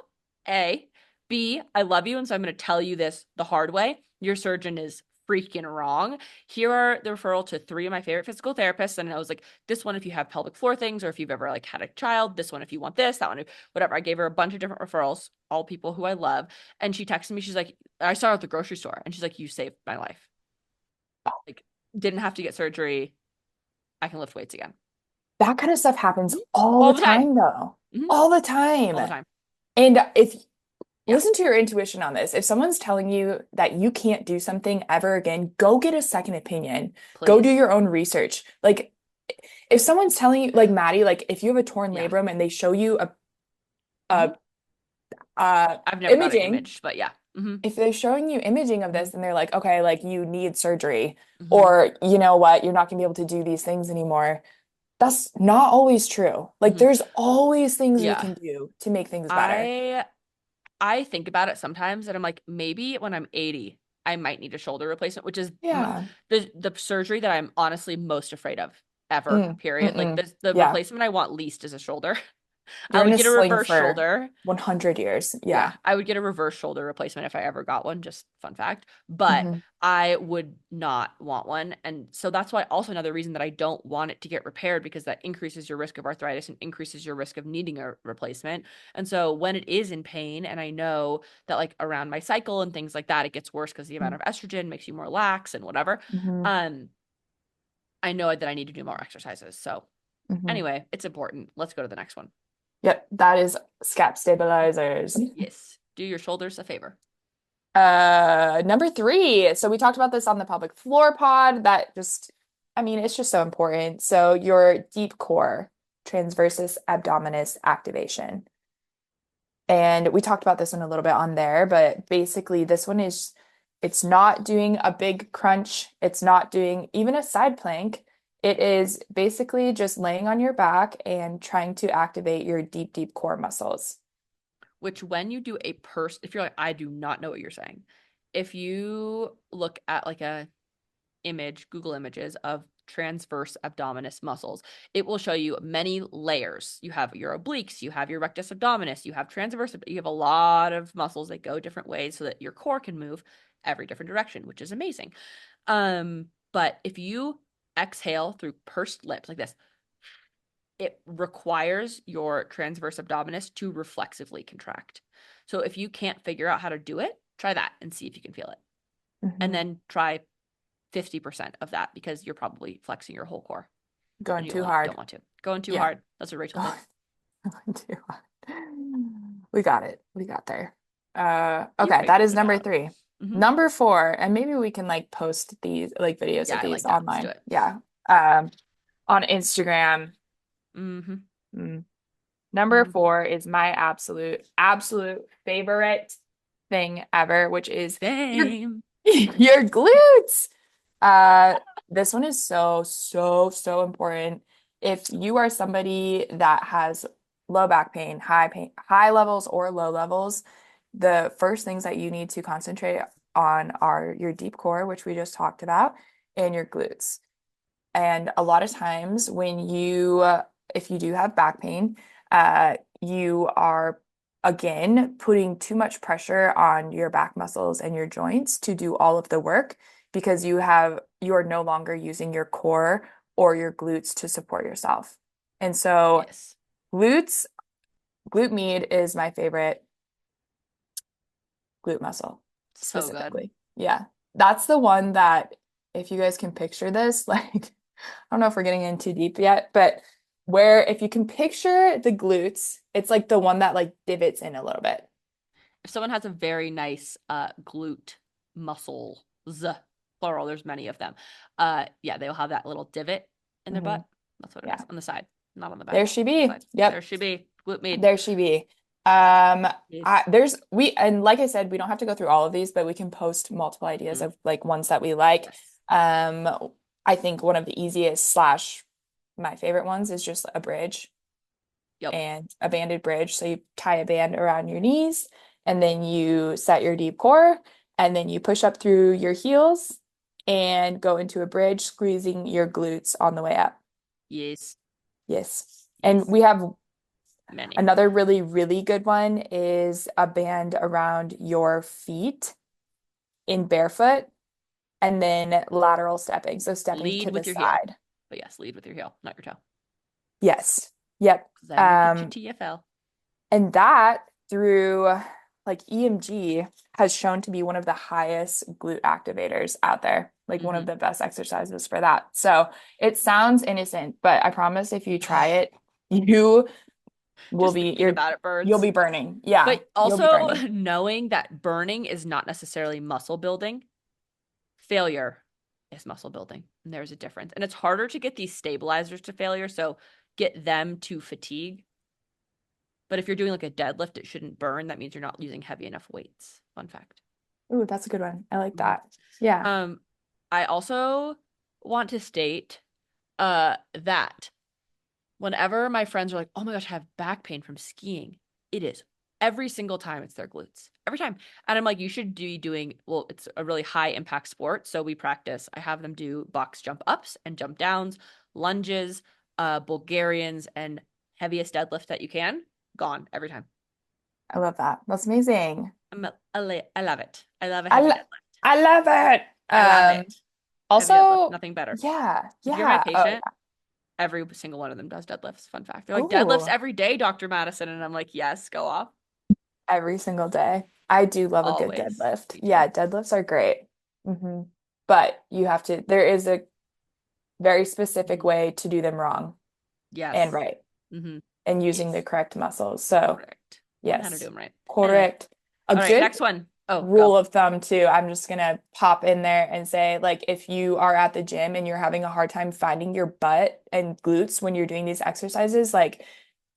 A. B, I love you. And so I'm going to tell you this the hard way. Your surgeon is freaking wrong. Here are the referral to 3 of my favorite physical therapists. And I was like, this one, if you have pelvic floor things, or if you've ever like had a child, this one, if you want this, that one, whatever. I gave her a bunch of different referrals, all people who I love. And she texted me, she's like, I saw her at the grocery store and she's like, you saved my life. Like, didn't have to get surgery. I can lift weights again. That kind of stuff happens all the time though. All the time. All the time. And if listen to your intuition on this. If someone's telling you that you can't do something ever again, go get a second opinion. Please. Go do your own research. Like if someone's telling you, like Maddie, like if you have a torn Yeah. labrum and they show you Hmm. a, a I've never got it imaging, imaged, but yeah. Hmm. if they're showing you imaging of Hmm. this and they're like, okay, like you need surgery, Hmm. or you know what, you're not gonna be able to do these things anymore. That's not always true. Like Hmm. there's always things we Yeah. can do to make things better. I I think about it sometimes and I'm like, maybe when I'm 80, I might need a shoulder replacement, which is Yeah. the surgery that I'm honestly most afraid of ever, Mm, period. Like mm-mm. the Yeah. replacement I want least is a shoulder. I You're in would a get a sling reverse for shoulder. 100 years. Yeah, Yeah. I would get a reverse shoulder replacement if I ever got one, just fun fact. But Hmm. I would not want one. And so that's why also another reason that I don't want it to get repaired because that increases your risk of arthritis and increases your risk of needing a replacement. And so when it is in pain and I know that like around my cycle and things like that, it gets worse because the amount of estrogen makes you more lax and whatever. Hmm. Um, I know that I need to do more exercises. So Hmm. anyway, it's important. Let's go to the next one. Yep, that is scap stabilizers. Yes. Do your shoulders a favor. Number three. So we talked about this on the pelvic floor pod. That just, I mean, it's just so important. So your deep core, transversus abdominis activation. And we talked about this one a little bit on there, but basically this one is, it's not doing a big crunch. It's not doing even a side plank. It is basically just laying on your back and trying to activate your deep, deep core muscles. Which when you do a if you're like, I do not know what you're saying. If you look at like a image, Google images of transverse abdominis muscles, it will show you many layers. You have your obliques, you have your rectus abdominis, you have transverse, you have a lot of muscles that go different ways so that your core can move every different direction, which is amazing. But if you exhale through pursed lips like this, it requires your transverse abdominis to reflexively contract. So if you can't figure out how to do it, try that and see if you can feel it. And Hmm. then try 50% of that because you're probably flexing your whole core and Going you too only hard. don't want to. Going too Yeah. hard. That's what Rachel Going did. too hard. We got it. We got there. You Okay, that figured is it number out. three. Hmm. Number four, and maybe we can like post these like videos Yeah, of I these like that. Let's do online. it. Yeah. Um, on Instagram. Hmm. Mm. Number Hmm. four is my absolute favorite thing ever, which is your Same. your glutes. Uh, this one is so important. If you are somebody that has low back pain, high levels or low levels, the first things that you need to concentrate on are your deep core, which we just talked about, and your glutes. And a lot of times when if you do have back pain, you are again putting too much pressure on your back muscles and your joints to do all of the work because you are no longer using your core or your glutes to support yourself. And so Yes. glutes, glute med is my favorite glute muscle So good. specifically. Yeah. That's the one that if you guys can picture this, like I don't know if we're getting in too deep yet, but where if you can picture the glutes, it's like the one that like divots in a little bit. If someone has a very nice glute muscles, plural, there's many of them. Yeah, they'll have that little divot in their Hmm. butt. That's what it Yeah. is. On the side, not on the There back. she On the be. side. There Yep. she be. Glute med. There she be. Um, Yes. and like I said, we don't have to go through all of these, but we can post multiple ideas Mm. of like ones that we like. Yes. I think one of the easiest slash my favorite ones is just a bridge Yep. and a banded bridge. So you tie a band around your knees and then you set your deep core and then you push up through your heels and go into a bridge, squeezing your glutes on the way up. Yes. Yes. And Yes. we have Many. another really, really good one is a band around your feet in barefoot and then lateral stepping. So stepping to Lead the with your heel. side. But yes, lead with your heel, not your toe. Yes. Yep. Then you'll get your TFL. And that through like EMG has shown to be one of the highest glute activators out there, like one of Hmm. the best exercises for that. So it sounds innocent, but I promise if you try it, you will Just be thinking about it you'll burns. be burning. Yeah, But you'll be also burning. knowing that burning is not necessarily muscle building. Failure. is muscle building. And there's a difference. And it's harder to get these stabilizers to failure. So get them to fatigue. But if you're doing like a deadlift, it shouldn't burn. That means you're not using heavy enough weights. Fun fact. Ooh, that's a good one. I like Mhm. that. Yeah. I also want to state that whenever my friends are like, oh my gosh, I have back pain from skiing, it is every single time it's their glutes. Every time. And I'm like, you should be doing, well, it's a really high impact sport. So we practice. I have them do box jump ups and jump downs, lunges, Bulgarians, and heaviest deadlift that you can. Gone every time. I love that. That's amazing. I love it. I love a I heavy lo deadlift. I love it. I love it. Heavy deadlift, Also, nothing better. yeah, If you're my yeah. Oh, patient, every single one of them does deadlifts. Fun fact. They're yeah. like, deadlifts Ooh, every day, Dr. Madison. And I'm like, yes, go off. every single day. I do love a good Always. deadlift. Me too. Yeah, deadlifts are great. hmm But you have to, there is a very specific Mhm. way to do them wrong and Yes. right Hmm. and using the Yes. correct muscles. So, Correct. Learn how to do yes, them right. Anyway. correct. A All right. good Next one. Oh, rule go. of thumb too, I'm just gonna pop in there and say, like, if you are at the gym and you're having a hard time finding your butt and glutes when you're doing these exercises, like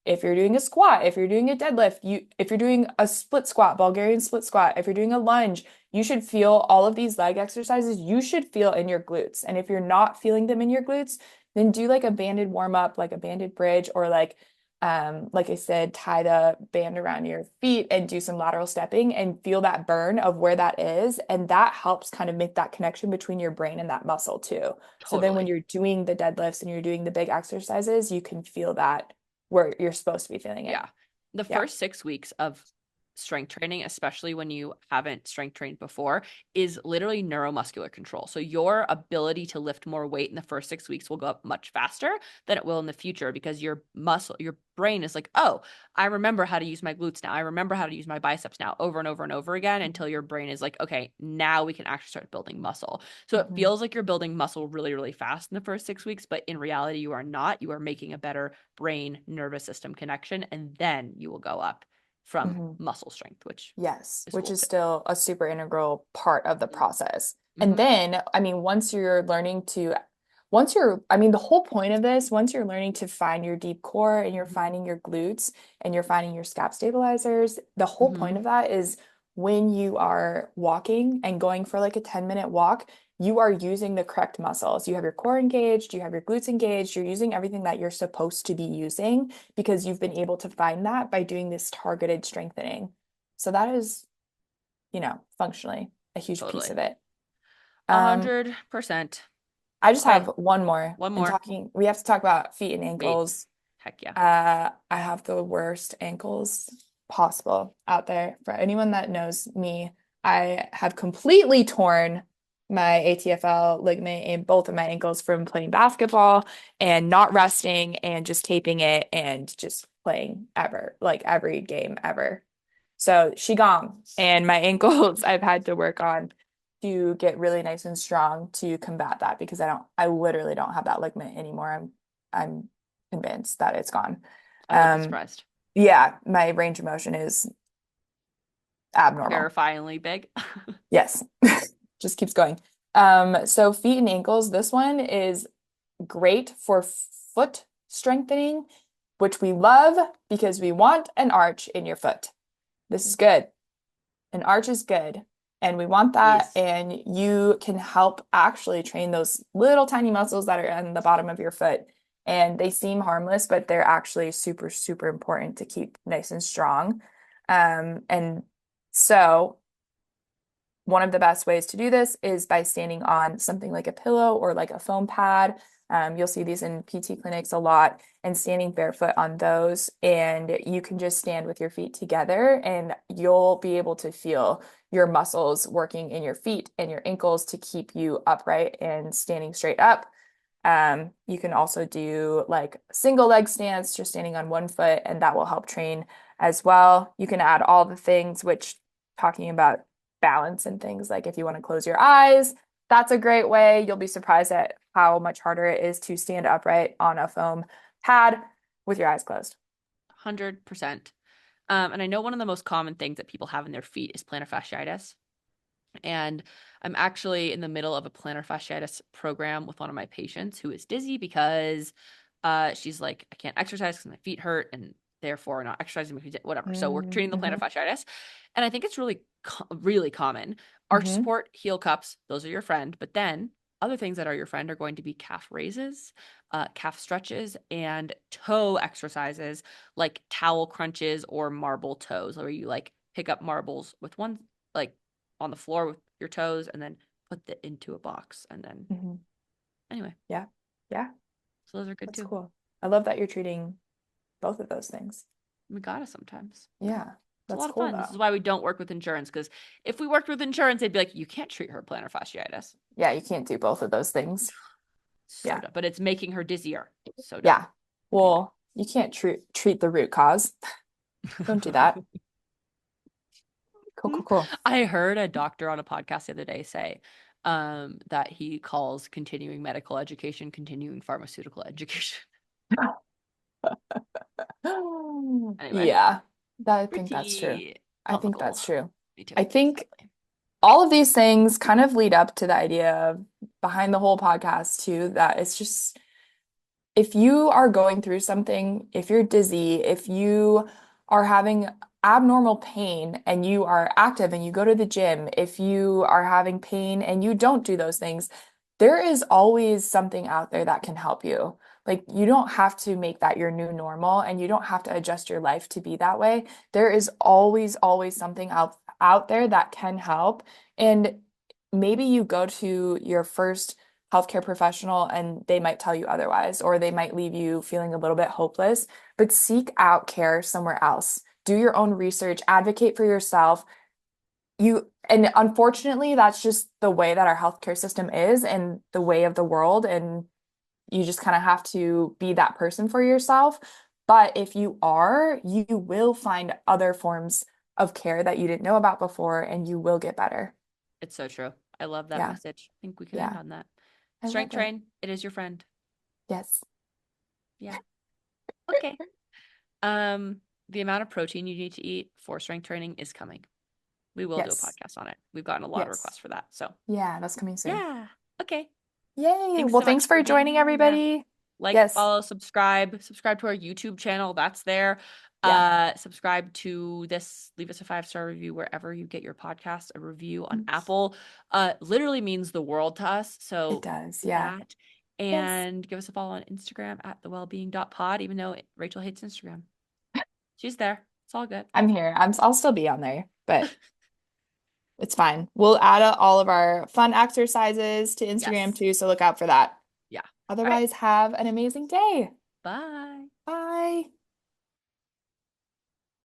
if you're doing a squat, if you're doing a deadlift, if you're doing a split squat, Bulgarian split squat, if you're doing a lunge, you should feel all of these leg exercises, you should feel in your glutes. And if you're not feeling them in your glutes, then do like a banded warm up, like a banded bridge, or like I said, tie the band around your feet and do some lateral stepping and feel that burn of where that is. And that helps kind of make that connection between your brain and that muscle too. So then when Totally. you're doing the deadlifts and you're doing the big exercises, you can feel that where you're supposed to be feeling it. Yeah. The Yeah. first 6 weeks of strength training, especially when you haven't strength trained before, is literally neuromuscular control. So your ability to lift more weight in the first 6 weeks will go up much faster than it will in the future because your brain is like, oh, I remember how to use my glutes now. I remember how to use my biceps now over and over and over again until your brain is like, okay, now we can actually start building muscle. So it Mhm. feels like you're building muscle really, really fast in the first 6 weeks, but in reality, you are not. You are making a better brain nervous system connection, and then you will go up from Mhm. muscle strength, which Yes, is which cool is too. still a super integral part of the process. And Mm-hmm. then, I mean, I mean, the whole point of this, once you're learning to find your deep core and you're Mm-hmm. finding your glutes and you're finding your scap stabilizers, the whole point Mm-hmm. of that is when you are walking and going for like a 10-minute walk, you are using the correct muscles. You have your core engaged, you have your glutes engaged, you're using everything that you're supposed to be using because you've been able to find that by doing this targeted strengthening. So that is, functionally a huge piece Totally. of it. A Um, 100%. I just have Okay, one more. one And more. we have to talk about feet and Wait. ankles. Heck yeah. I have the worst ankles possible out there. For anyone that knows me, I have completely torn my ATFL ligament in both of my ankles from playing basketball and not resting and just taping it and just playing ever, like every game ever. So Qigong and my ankles I've had to work on to get really nice and strong to combat that because I literally don't have that ligament anymore. I'm convinced that it's gone. I wouldn't be Um, surprised. yeah, my range of motion is abnormal. Terrifyingly big. Yes, just keeps going. So feet and ankles, this one is great for foot strengthening, which we love because we want an arch in your foot. This is good. An arch is good. And we want that. Yes. And you can help actually train those little tiny muscles that are on the bottom of your foot. And they seem harmless, but they're actually super, super important to keep nice and strong. And so one of the best ways to do this is by standing on something like a pillow or like a foam pad. You'll see these in PT clinics a lot and standing barefoot on those. And you can just stand with your feet together and you'll be able to feel your muscles working in your feet and your ankles to keep you upright and standing straight up. You can also do like single leg stance, just standing on one foot, and that will help train as well. You can add all the things, which talking about balance and things like if you want to close your eyes, that's a great way. You'll be surprised at how much harder it is to stand upright on a foam pad with your eyes closed. 100%. And I know one of the most common things that people have in their feet is plantar fasciitis. And I'm actually in the middle of a plantar fasciitis program with one of my patients who is dizzy because she's like, I can't exercise because my feet hurt and therefore not exercising because whatever. So we're treating the plantar Mm-hmm. fasciitis. And I think it's really common. Arch Mm-hmm. support, heel cups, those are your friend. But then other things that are your friend are going to be calf raises, calf stretches, and toe exercises like towel crunches or marble toes, where you like pick up marbles with one, like on the floor with your toes and then put it into a box. And then, Mm-hmm. anyway, Yeah. Yeah. so those are good That's too. cool. I love that you're treating both of those things. We got us sometimes. Yeah. It's a That's lot of cool fun. This is though. why we don't work with insurance, because if we worked with insurance, they'd be like, you can't treat her plantar fasciitis. Yeah, you can't do both of those things. So Yeah. dumb. But it's making her dizzier. So dumb. Yeah. Anyway. Well, you can't treat the root cause. Don't do that. Cool, cool, cool. I heard a doctor on a podcast the other day say that he calls continuing medical education continuing pharmaceutical education. Anyway, Yeah, I think that's true. pretty I think topical. that's true. Me too, I think sadly. all of these things kind of lead up to the idea of behind the whole podcast too, that it's just if you are going through something, if you're dizzy, if you are having abnormal pain and you are active and you go to the gym, if you are having pain and you don't do those things, there is always something out there that can help you. Like you don't have to make that your new normal and you don't have to adjust your life to be that way. There is always something out there that can help. And maybe you go to your first healthcare professional and they might tell you otherwise, or they might leave you feeling a little bit hopeless, but seek out care somewhere else. Do your own research, advocate for yourself. And unfortunately, that's just the way that our healthcare system is and the way of the world. And you just kind of have to be that person for yourself. But if you are, you will find other forms of care that you didn't know about before, and you will get better. It's so true. I love that Yeah. message. I think we can end Yeah. on that. I Strength love it. train, it is your friend. Yes. Yeah. Okay. Um, the amount of protein you need to eat for strength training is coming. We will do a Yes. podcast on it. We've gotten a lot of Yes. requests for that. So, Yeah, that's coming soon. yeah. Okay. Yay. Thanks Well, so thanks much for for being joining, here. Yeah. everybody. Like, Yes. follow, subscribe to our YouTube channel. That's there. Yeah. Subscribe to this, leave us a 5-star review wherever you get your podcast. A review on Yes. Apple literally means the world to us. It So does. do Yeah. that. Yes. And give us a follow on Instagram at thewellbeing.pod, even though Rachel hates Instagram. She's there. It's all good. I'm here. I'll still be on there, but it's fine. We'll add all of our fun exercises to Instagram Yes. too, so look out for that. Yeah. All right. Otherwise, have an amazing day. Bye. Bye.